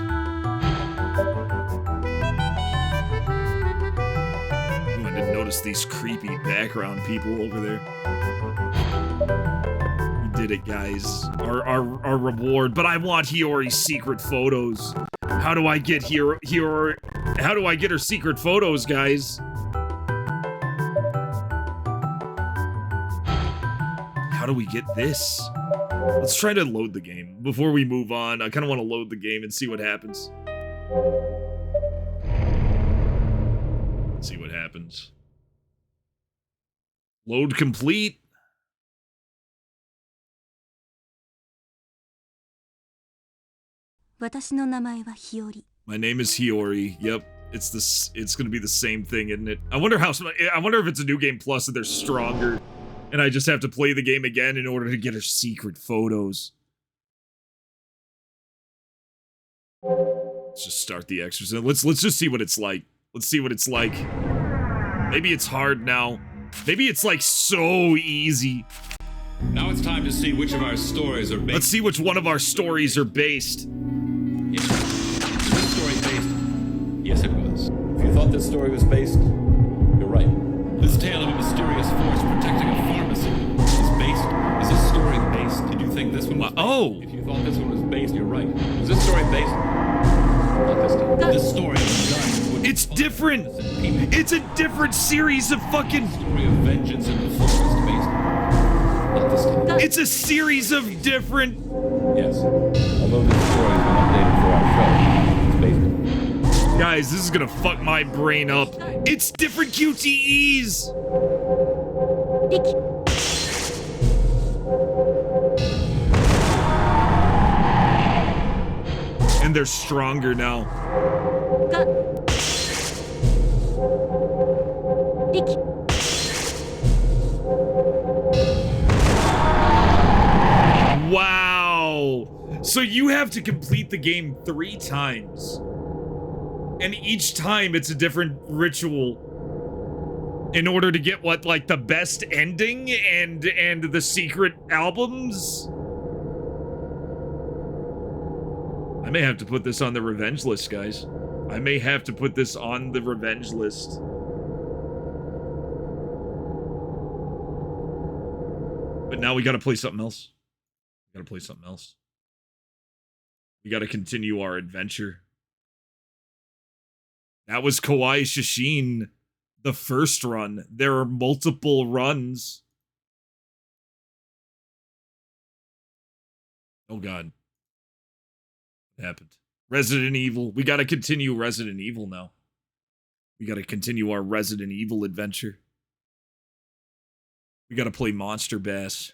Ooh, I didn't notice these creepy background people over there. We did it, guys. Our reward. But I want Hiori's secret photos. How do I get Hiori? How do I get her secret photos, guys? How do we get this? Let's try to load the game before we move on. I kind of want to load the game and see what happens. See what happens. Load complete. My name is Hiori. Yep, it's gonna be the same thing, isn't it? I wonder if it's a new game plus and they're stronger. And I just have to play the game again in order to get her secret photos. Let's just start the exercise. Let's just see what it's like. Let's see what it's like. Maybe it's hard now. Maybe it's like so easy. Now it's time to see which of our stories are based. Let's see which one of our stories are based. Yeah. Is this story based? Yes, it was. If you thought this story was based, you're right. This tale of a mysterious force protecting a pharmacy is a story based. Did you think this one was based? Oh! If you thought this one was based, you're right. Is this story based? Not this time. This story it's different! It's a different series of fucking... Story of vengeance in the forest based. Not this time. It's a series of different... Yes. Although this story has been updated for our show, it's based. Guys, this is gonna fuck my brain up. It's different QTEs! And they're stronger now. Wow. So you have to complete the game 3 times. And each time it's a different ritual in order to get what, like the best ending and the secret albums? I may have to put this on the revenge list, guys. I may have to put this on the revenge list. But now we gotta play something else. We gotta play something else. We gotta continue our adventure. That was KOWAI SHASHIN, the first run. There are multiple runs. Oh god. What happened? Resident Evil. We gotta continue Resident Evil now. We gotta continue our Resident Evil adventure. We gotta play Monster Bass.